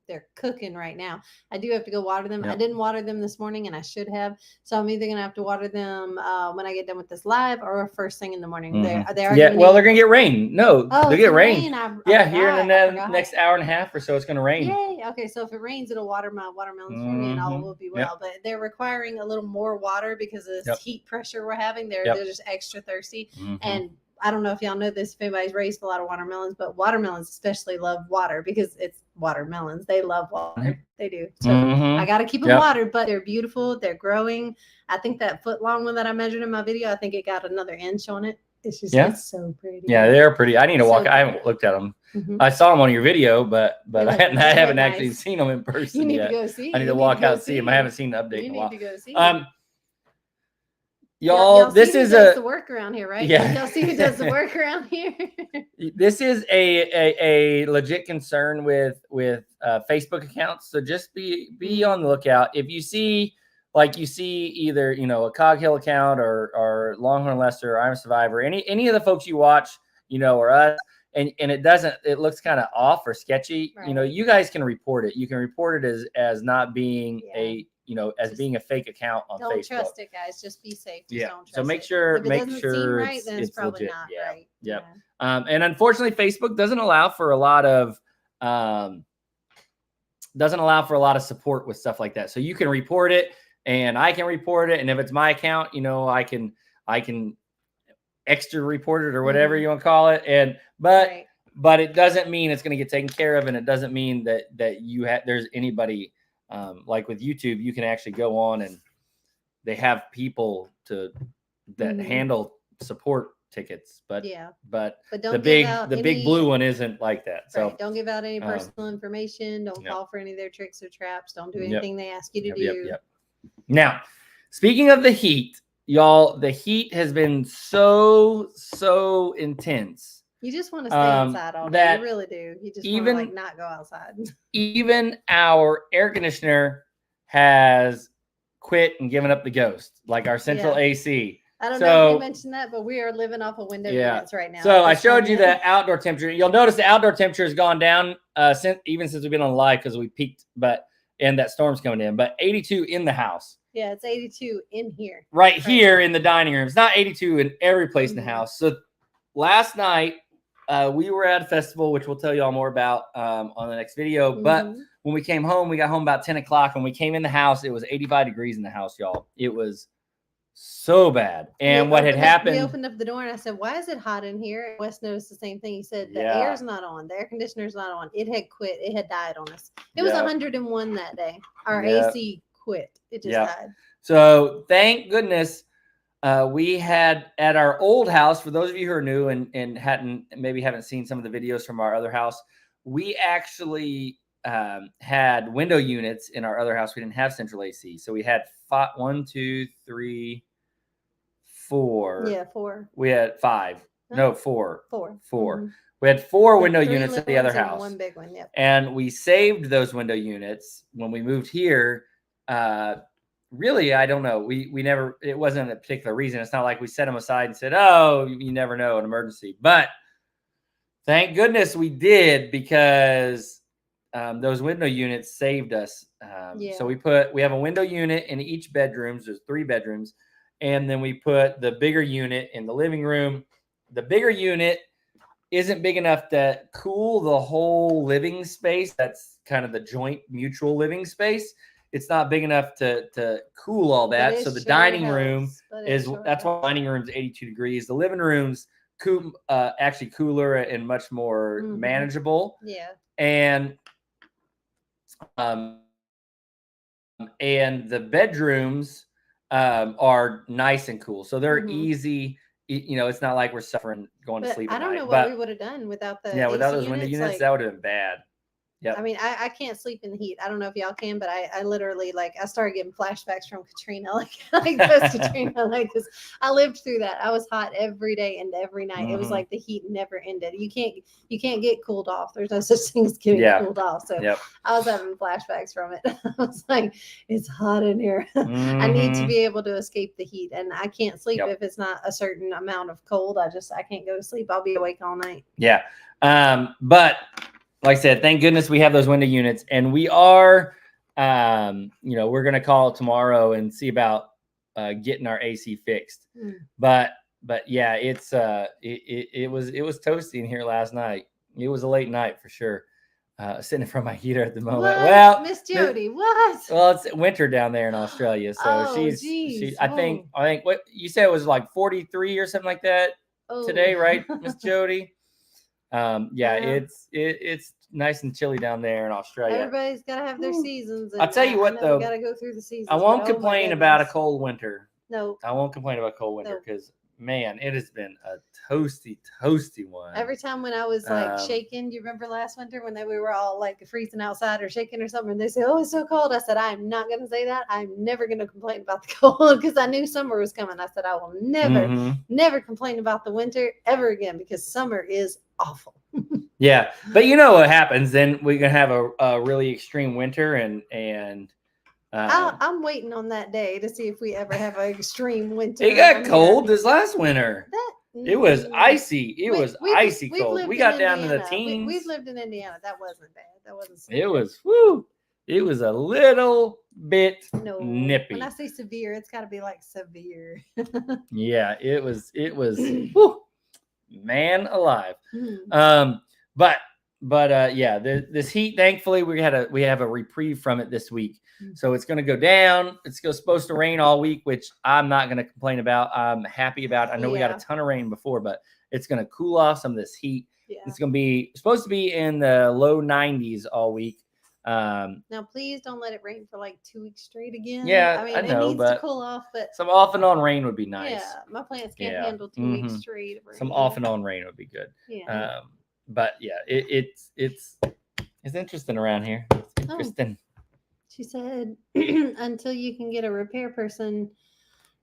they're cooking right now. I do have to go water them. I didn't water them this morning, and I should have. So I'm either gonna have to water them when I get done with this live, or first thing in the morning. They are.
Yeah, well, they're gonna get rain. No,
Oh,
they
it's
get
gonna
rain.
rain.
Yeah, here in the next hour and a half or so, it's gonna rain.
Yay! Okay, so if it rains, it'll water my watermelons for me, and all will be well. But they're requiring a little more water because of this heat pressure we're having. They're just extra thirsty, and I don't know if y'all know this, if anybody's raised a lot of watermelons, but watermelons especially love water because it's watermelons. They love water. They do. So I got to keep them watered, but they're beautiful. They're growing. I think that foot long one that I measured in my video, I think it got another inch on it. It's just it's so pretty. Yeah,
they're pretty. I need to walk. I haven't looked at them. I saw them on your video, but I haven't actually seen them in person
you need
yet.
To go see.
I need to walk out and see them. I haven't seen the update in a while.
You need to go see.
Y'all, this is
the work around here, right?
Yeah.
Y'all see who does the work around here.
This is a legit concern with Facebook accounts. So just be on the lookout. If you see either a Cog Hill account or Longhorn Lester or I'm a Survivor, any of the folks you watch, or us, and it looks kind of off or sketchy. Right. You guys can report it. You can report it as not being being a fake account on Facebook. Don't
trust it, guys. Just be safe. Just don't trust
so make sure
it. If it doesn't seem right, then it's probably
legit.
not right.
Yeah. And unfortunately, Facebook doesn't allow for a lot of support with stuff like that. So you can report it, and I can report it, and if it's my account, I can extra report it or whatever you want to call it. But it doesn't mean it's going to get taken care of, and it doesn't mean that there's anybody. Like with YouTube, you can actually go on and they have people that handle support tickets, but don't the big blue one isn't like that. So
don't give out any personal information. Don't fall for any of their tricks or traps. Don't do anything they ask you to do.
Now, speaking of the heat, y'all, the heat has been so intense.
You just want to stay inside all day. You really do. You just want to not go outside.
Even our air conditioner has quit and given up the ghost, like our central AC.
I don't know if you mentioned that, but we are living off of window units right now.
So I showed you the outdoor temperature. You'll notice the outdoor temperature has gone down since we've been on live because we peaked, and that storm's coming in. But 82 in the house.
Yeah, it's 82 in here.
Right here in the dining room. It's not 82 in every place in the house. So last night, we were at a festival, which we'll tell you all more about on the next video. But when we came home, we got home about 10 o'clock. When we came in the house, it was 85 degrees in the house, y'all. It was so bad. And what had happened...
We opened up the door and I said, why is it hot in here? Wes noticed the same thing. He said, the air's not on. The air conditioner's not on. It had quit. It had died on us. It was 101 that day. Our AC quit. It just died.
So thank goodness... we had at our old house, for those of you who are new and haven't seen some of the videos from our other house, we actually had window units in our other house. We didn't have central AC. So we had 1, 2, 3, 4.
Yeah, 4.
We had 5. No, 4.
4.
We had 4 window units at the other house.
One big one,
And we saved those window units when we moved here. Really, I don't know. We never, it wasn't a particular reason. It's not like we set them aside and said, oh, you never know, an emergency. But thank goodness we did, because those window units saved us. So we have a window unit in each bedroom. There's 3 bedrooms. And then we put the bigger unit in the living room. The bigger unit isn't big enough to cool the whole living space. That's kind of the joint mutual living space. It's not big enough to cool all that. So the dining room that's why the dining room's 82 degrees. The living room's actually cooler and much more manageable.
Yeah.
And the bedrooms are nice and cool. So they're easy. It's not like we're suffering going to sleep.
I don't know what we would have done without the
without those window units, that would have been bad. Yep.
I mean, I can't sleep in the heat. I don't know if y'all can, but I literally I started getting flashbacks from Katrina, like post Katrina, because I lived through that. I was hot every day and every night.
Mm-hmm.
It was like the heat never ended. You can't get cooled off. There's no such thing as getting cooled off. So I was having flashbacks from it. I was like, it's hot in here. I need to be able to escape the heat, and I can't sleep if it's not a certain amount of cold. I can't go to sleep. I'll be awake all night.
Yeah. But like I said, thank goodness we have those window units, and we are, we're going to call tomorrow and see about getting our AC fixed. But yeah, it's it was toasty in here last night. It was a late night for sure. Sitting in front of my heater at the moment.
What?
Well,
Miss Jody, what?
Well, it's winter down there in Australia, so she. I think what you said it was like 43 or something like that today, right, Miss Jody? It's nice and chilly down there in Australia.
Everybody's got to have their seasons.
I'll tell you what, though,
we got to go through the seasons.
I won't complain about a cold winter.
No,
I won't complain about cold winter because man, it has been a toasty one.
Every time when I was shaking, do you remember last winter when we were all like freezing outside or shaking or something, and they say, "Oh, it's so cold." I said, "I'm not going to say that. I'm never going to complain about the cold because I knew summer was coming." I said, "I will never complain about the winter ever again because summer is awful."
Yeah, but you know what happens? Then we're gonna have a really extreme winter, and
I'm waiting on that day to see if we ever have an extreme winter.
It got cold this last winter. It was icy. It was icy cold. We got down to the teens.
We've lived in Indiana. That wasn't bad. That wasn't severe.
It was it was a little bit nippy.
When I say severe, it's got to be like severe.
Yeah, it was man alive. This heat, thankfully we have a reprieve from it this week. So it's going to go down. It's supposed to rain all week, which I'm not going to complain about. I'm happy about. I know we got a ton of rain before, but it's going to cool off some of this heat. Yeah. It's going to be supposed to be in the low 90s all week.
Now, please don't let it rain for like 2 weeks straight again.
Yeah,
I mean,
I know,
it needs to cool off, but
some off and on rain would be nice.
Yeah, my plants can't handle 2 weeks straight.
Some off and on rain would be good.
Yeah.
But yeah, it's interesting around here. It's interesting.
She said, until you can get a repair person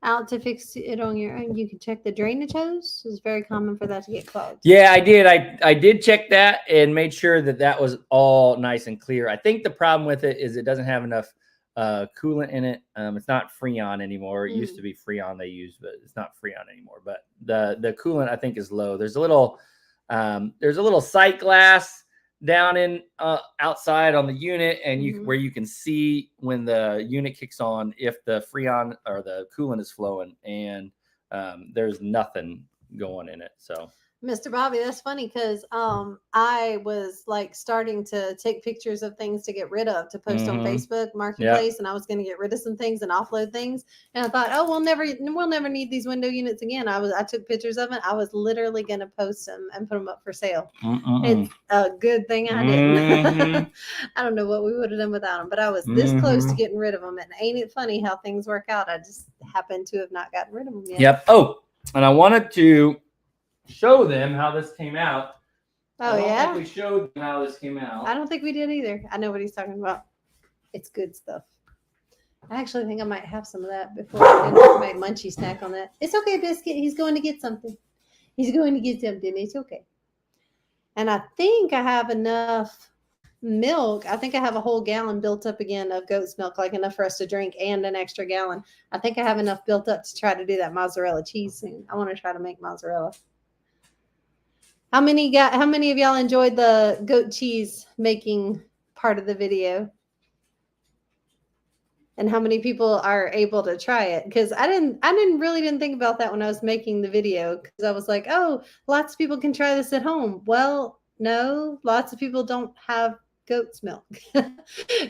out to fix it on your own, you can check the drainage hose. It's very common for that to get clogged.
Yeah, I did. I did check that and made sure that was all nice and clear. I think the problem with it is it doesn't have enough coolant in it. It's not Freon anymore. It used to be Freon they used, but it's not Freon anymore. But the coolant I think is low. There's a little sight glass down in outside on the unit, and where you can see when the unit kicks on if the Freon or the coolant is flowing, and there's nothing going in it. So
Mr. Bobby, that's funny because I was like starting to take pictures of things to get rid of to post on Facebook Marketplace, and I was going to get rid of some things and offload things. And I thought, oh, we'll never need these window units again. I took pictures of it. I was literally going to post them and put them up for sale. It's a good thing I didn't. I don't know what we would have done without them, but I was this close to getting rid of them. And ain't it funny how things work out? I just happened to have not gotten rid of them yet.
Yep. Oh, and I wanted to show them how this came out.
Oh, yeah?
I don't think we showed them how this came out.
I don't think we did either. I know what he's talking about. It's good stuff. I actually think I might have some of that before I my munchie snack on that. It's okay, Biscuit. He's going to get something. It's okay. And I think I have enough milk. I think I have a whole gallon built up again of goat's milk, like enough for us to drink and an extra gallon. I think I have enough built up to try to do that mozzarella cheese soon. I want to try to make mozzarella. How many of y'all enjoyed the goat cheese making part of the video? And how many people are able to try it? Because I didn't think about that when I was making the video, because I was like, oh, lots of people can try this at home. Well, no, lots of people don't have goat's milk.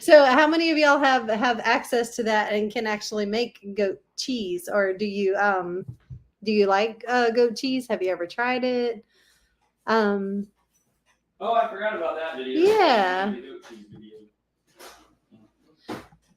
So how many of y'all have access to that and can actually make goat cheese? Or do you like goat cheese? Have you ever tried it?
I forgot about that video.
Yeah.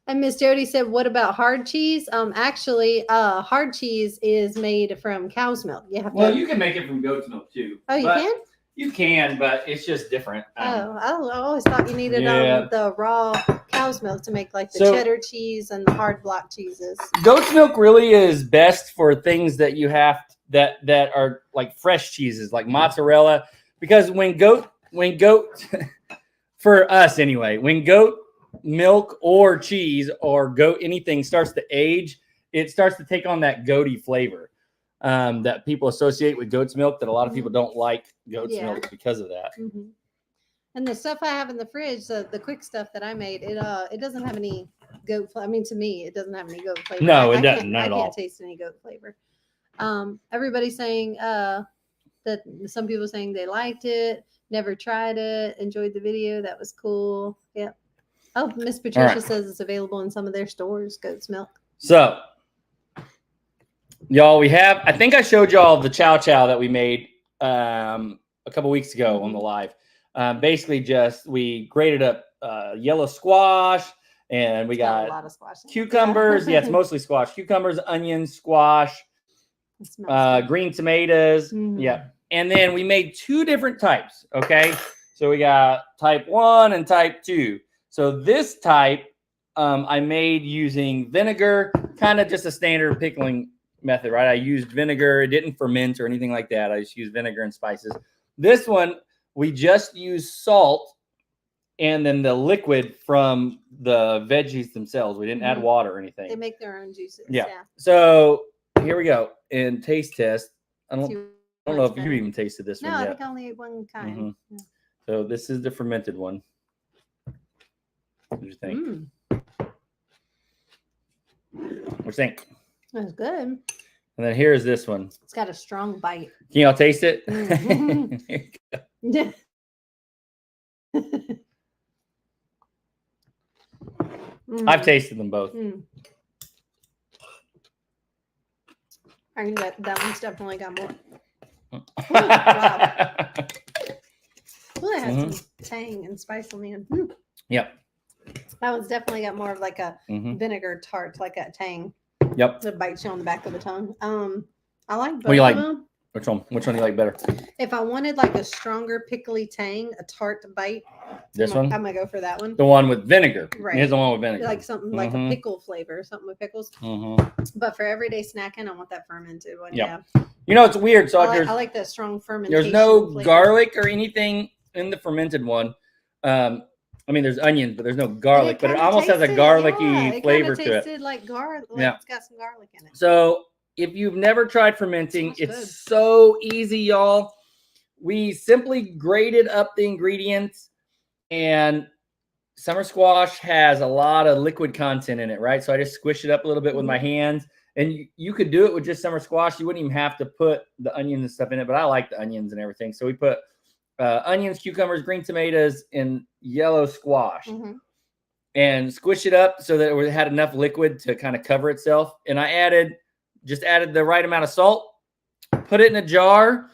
And Miss Jody said, what about hard cheese? Actually, hard cheese is made from cow's milk.
You can make it from goat's milk too.
Oh, you can?
You can, but it's just different.
I always thought you needed the raw cow's milk to make like the cheddar cheese and the hard block cheeses.
Goat's milk really is best for things that you have that are like fresh cheeses, like mozzarella, because when goat for us anyway, when goat milk or cheese or goat anything starts to age, it starts to take on that goaty flavor that people associate with goat's milk, that a lot of people don't like goat's milk because of that.
Mm-hmm. And the stuff I have in the fridge, the quick stuff that I made, it doesn't have any goat flavor. I mean, to me, it doesn't have any goat flavor.
No, it doesn't. Not at all.
I can't taste any goat flavor. Everybody's saying that some people saying they liked it, never tried it, enjoyed the video. That was cool. Yep. Oh, Miss Patricia says it's available in some of their stores, goat's milk.
So, y'all, I think I showed y'all the chow chow that we made a couple weeks ago on the live. Basically, we grated up yellow squash, and we got a lot of squash. Cucumbers. Yeah, it's mostly squash. Cucumbers, onions, squash, green tomatoes. Mm-hmm. Yeah. And then we made 2 different types. Okay. So we got type 1 and type 2. So this type I made using vinegar, kind of just a standard pickling method, right? I used vinegar. It didn't ferment or anything like that. I just used vinegar and spices. This one, we just used salt and then the liquid from the veggies themselves. We didn't add water or anything.
They make their own juices.
Yeah. So here we go. In taste test. I don't know if you even tasted this one yet.
No, I think I only ate one kind.
Mm-hmm. Yeah. So this is the fermented one. What do you think? What do you think?
That's good.
And then here's this one.
It's got a strong bite.
Can y'all taste it?
Yeah.
I've tasted them both.
I think that one's definitely got more. Wow. Well, it has some tang and spice on the end.
Yep.
That one's definitely got more of like a vinegar tart, like a tang.
Yep.
That bites you on the back of the tongue. I like both
what do you like?
of them.
Which one do you like better?
If I wanted like a stronger pickly tang, a tart bite,
I'm
gonna go for that one.
The one with vinegar.
Right.
Here's the one with vinegar.
Like something like a pickle flavor, something with pickles. But for everyday snacking, I want that fermented one.
Yep. Yeah. You know, it's weird. So
I like that strong fermentation.
There's no
flavor.
garlic or anything in the fermented one. I mean, there's onions, but there's no garlic. But it almost has a garlicky flavor to it.
It tasted like garlic. Yeah. It's got some garlic in it.
So if you've never tried fermenting, it's so easy, y'all. We simply grated up the ingredients, and summer squash has a lot of liquid content in it, right? So I just squish it up a little bit with my hands. And you could do it with just summer squash. You wouldn't even have to put the onions and stuff in it, but I like the onions and everything. So we put onions, cucumbers, green tomatoes, and yellow squash, and squish it up so that it had enough liquid to kind of cover itself. And I added the right amount of salt, put it in a jar,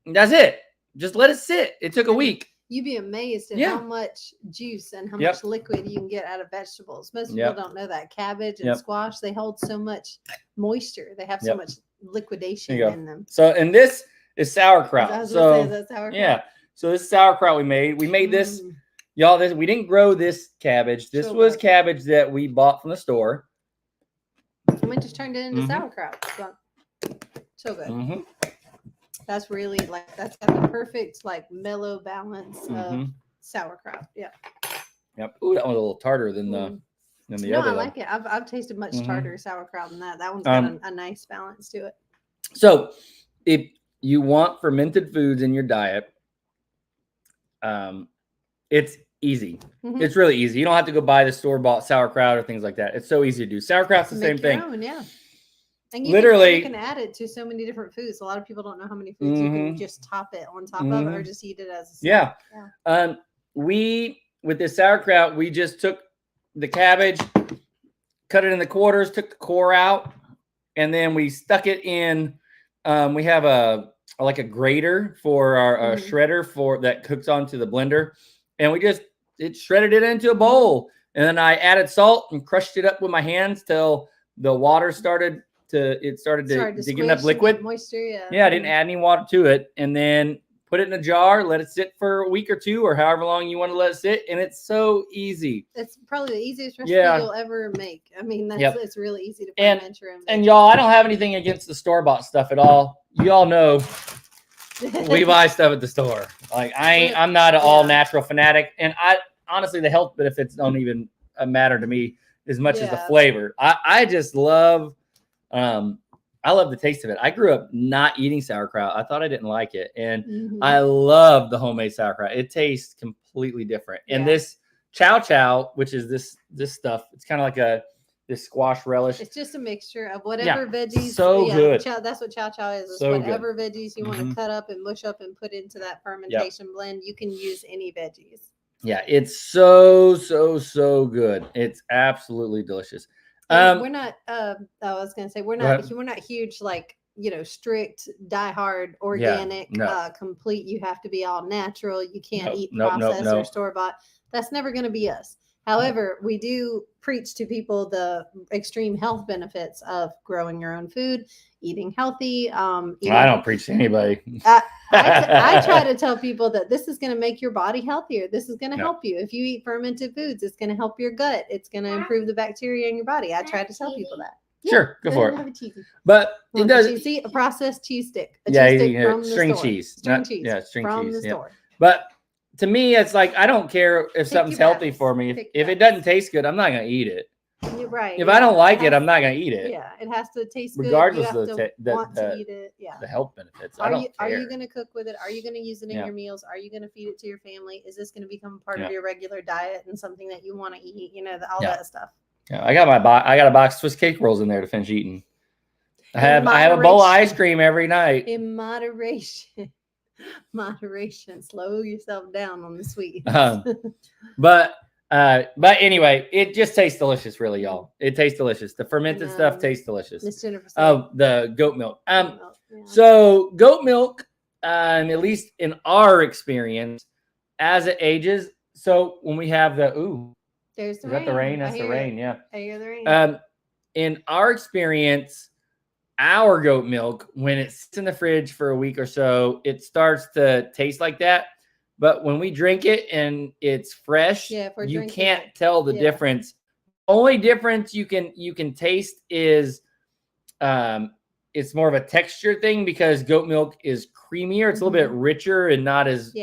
and that's it. Just let it sit. It took a week.
You'd be amazed at how much juice and how much liquid you can get out of vegetables. Most people don't know that. Cabbage and squash, they hold so much moisture. They have so much liquidation in them.
So, and this is sauerkraut.
I was gonna say that's sauerkraut.
Yeah. So this is sauerkraut we made. We made this, y'all. We didn't grow this cabbage. This was cabbage that we bought from the store.
And we just turned it into sauerkraut. So good. That's really that's got the perfect mellow balance of sauerkraut. Yeah.
Yep. Ooh, that one's a little tartar than the other. No,
I like it. I've tasted much tartar sauerkraut than that. That one's got a nice balance to it.
So if you want fermented foods in your diet, it's easy. It's really easy. You don't have to go buy the store-bought sauerkraut or things like that. It's so easy to do. Sauerkraut's the same thing.
And
you
can add it to so many different foods. A lot of people don't know how many foods you can just top it on top of, or just eat it as a snack.
We with this sauerkraut, we just took the cabbage, cut it in the quarters, took the core out, and then we stuck it in. We have a grater for our shredder that cooks onto the blender, and we just shredded it into a bowl, and then I added salt and crushed it up with my hands till the water started to get enough liquid.
Moisture,
I didn't add any water to it, and then put it in a jar, let it sit for a week or two, or however long you want to let it sit, and it's so easy.
It's probably the easiest recipe you'll ever make. I mean, it's really easy to ferment your own.
And y'all, I don't have anything against the store-bought stuff at all. Y'all know we buy stuff at the store. Like I'm not an all-natural fanatic, and honestly, the health benefits don't even matter to me as much as the flavor. I just love. I love the taste of it. I grew up not eating sauerkraut. I thought I didn't like it. And I love the homemade sauerkraut. It tastes completely different. And this chow chow, which is this stuff, it's kind of like this squash relish.
It's just a mixture of whatever veggies.
So good.
That's what chow chow is.
So
whatever veggies you want to cut up and mush up and put into that fermentation blend, you can use any veggies. Yeah,
it's so good. It's absolutely delicious.
We're not. I was gonna say we're not huge like strict, diehard, organic, complete. You have to be all natural. You can't eat processed or store bought. That's never gonna be us. However, we do preach to people the extreme health benefits of growing your own food, eating healthy.
I don't preach to anybody.
I try to tell people that this is going to make your body healthier. This is going to help you. If you eat fermented foods, it's going to help your gut. It's going to improve the bacteria in your body. I try to tell people that.
Sure, go for it. But it does.
You see a processed cheese stick.
String cheese.
String cheese.
Yeah, string
from
cheese
the store.
But to me, it's like I don't care if something's healthy for me. If it doesn't taste good, I'm not going to eat it.
You're right.
If I don't like it, I'm not going to eat it.
Yeah, it has to taste good.
Regardless
of
the
want to eat it. Yeah.
The health benefits.
Are you going to cook with it? Are you going to use it in your meals? Are you going to feed it to your family? Is this going to become part of your regular diet and something that you want to eat? All that stuff. Yeah, I got a box of Swiss cake rolls in there to finish eating. I have a bowl of ice cream every night. In moderation. Moderation. Slow yourself down on the sweet.
But anyway, it just tastes delicious, really, y'all. It tastes delicious. The fermented stuff tastes delicious.
Miss Jennifer.
Oh, the goat milk. So goat milk, at least in our experience, as it ages. So when we have
there's the
rain. Is that the rain? That's the rain. Yeah.
I hear the rain.
In our experience, our goat milk, when it sits in the fridge for a week or so, it starts to taste like that. But when we drink it and it's fresh, you can't tell the difference. Only difference you can taste is it's more of a texture thing because goat milk is creamier. It's a little bit richer and not as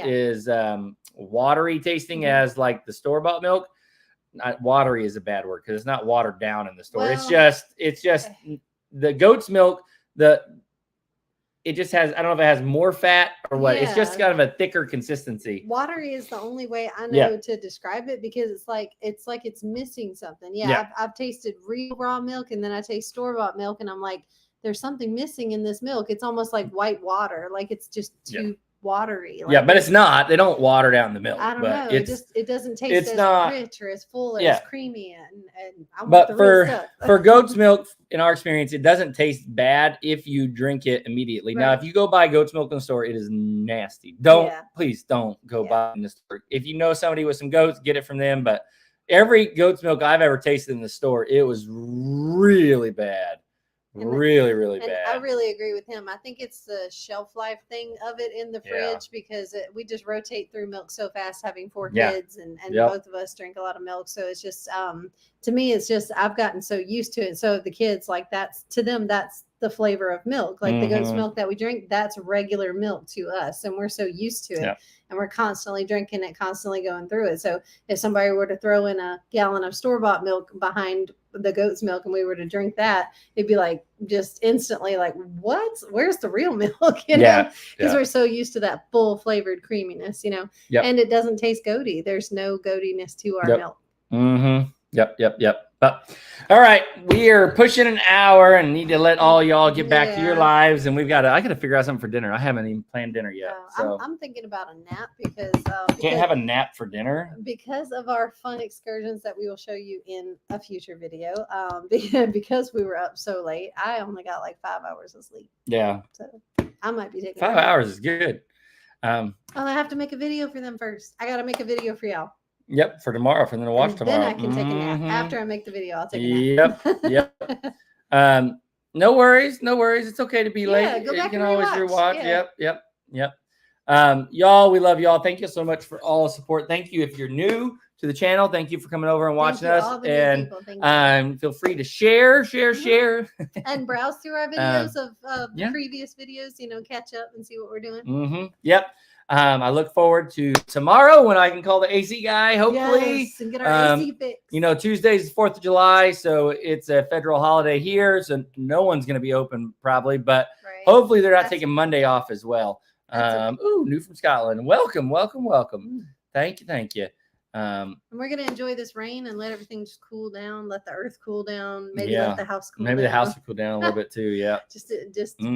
watery tasting as like the store-bought milk. Not watery is a bad word because it's not watered down in the store. Well, it's just the goat's milk. It just has, I don't know if it has more fat or what. It's just kind of a thicker consistency.
Watery is the only way I know to describe it because it's like it's missing something. I've tasted real raw milk and then I taste store-bought milk and I'm like, there's something missing in this milk. It's almost like white water. Like it's just too watery. Like
but it's not. They don't water down the milk.
I don't know. It doesn't taste as rich or as full or as creamy. And I want the real stuff.
For goat's milk, in our experience, it doesn't taste bad if you drink it immediately. Right. Now, if you go buy goat's milk in the store, it is nasty. Please don't go buy it in the store. If you know somebody with some goats, get it from them. But every goat's milk I've ever tasted in the store, it was really bad. Really bad.
I really agree with him. I think it's the shelf life thing of it in the fridge because we just rotate through milk so fast having 4 kids and both of us drink a lot of milk. So it's just, to me, it's just, I've gotten so used to it. So the kids, like to them, that's the flavor of milk. Like the goat's milk that we drink, that's regular milk to us. And we're so used to it and we're constantly drinking it, constantly going through it. So if somebody were to throw in a gallon of store-bought milk behind the goat's milk and we were to drink that, it'd be like just instantly like, what? Where's the real milk? Because we're so used to that full flavored creaminess, and it doesn't taste goaty. There's no goatiness to our milk.
Yep. But all right, we are pushing an hour and need to let all y'all get back to your lives. And I got to figure out something for dinner. I haven't even planned dinner yet. So
I'm thinking about a nap because
can't have a nap for dinner
because of our fun excursions that we will show you in a future video. Because we were up so late, I only got like 5 hours of sleep.
Yeah.
So I might be taking
5 hours is good.
I have to make a video for them first. I got to make a video for y'all.
Yep, for tomorrow, for them to watch tomorrow.
Then I can take a nap. After I make the video, I'll take a nap.
Yep. No worries. It's okay to be late.
Go back
you can
and
always
rewatch.
rewatch. Yep. Y'all, we love y'all. Thank you so much for all the support. Thank you if you're new to the channel. Thank you for coming over and watching us. And feel free to share
and browse through our videos of previous videos. Catch up and see what we're doing.
Yep. I look forward to tomorrow when I can call the AC guy, hopefully.
And get our AC fixed.
Tuesday's the 4th of July, so it's a federal holiday here, so no one's going to be open probably, but hopefully they're not taking Monday off as well. New from Scotland. Welcome. Thank you.
And we're going to enjoy this rain and let everything just cool down, let the earth cool down, maybe let the house cool down.
Maybe the house will cool down a little bit too, yeah.
Just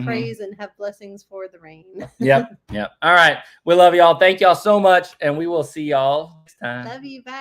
praise and have blessings for the rain.
Yep. All right. We love y'all. Thank y'all so much, and we will see y'all next time.
Love you. Bye.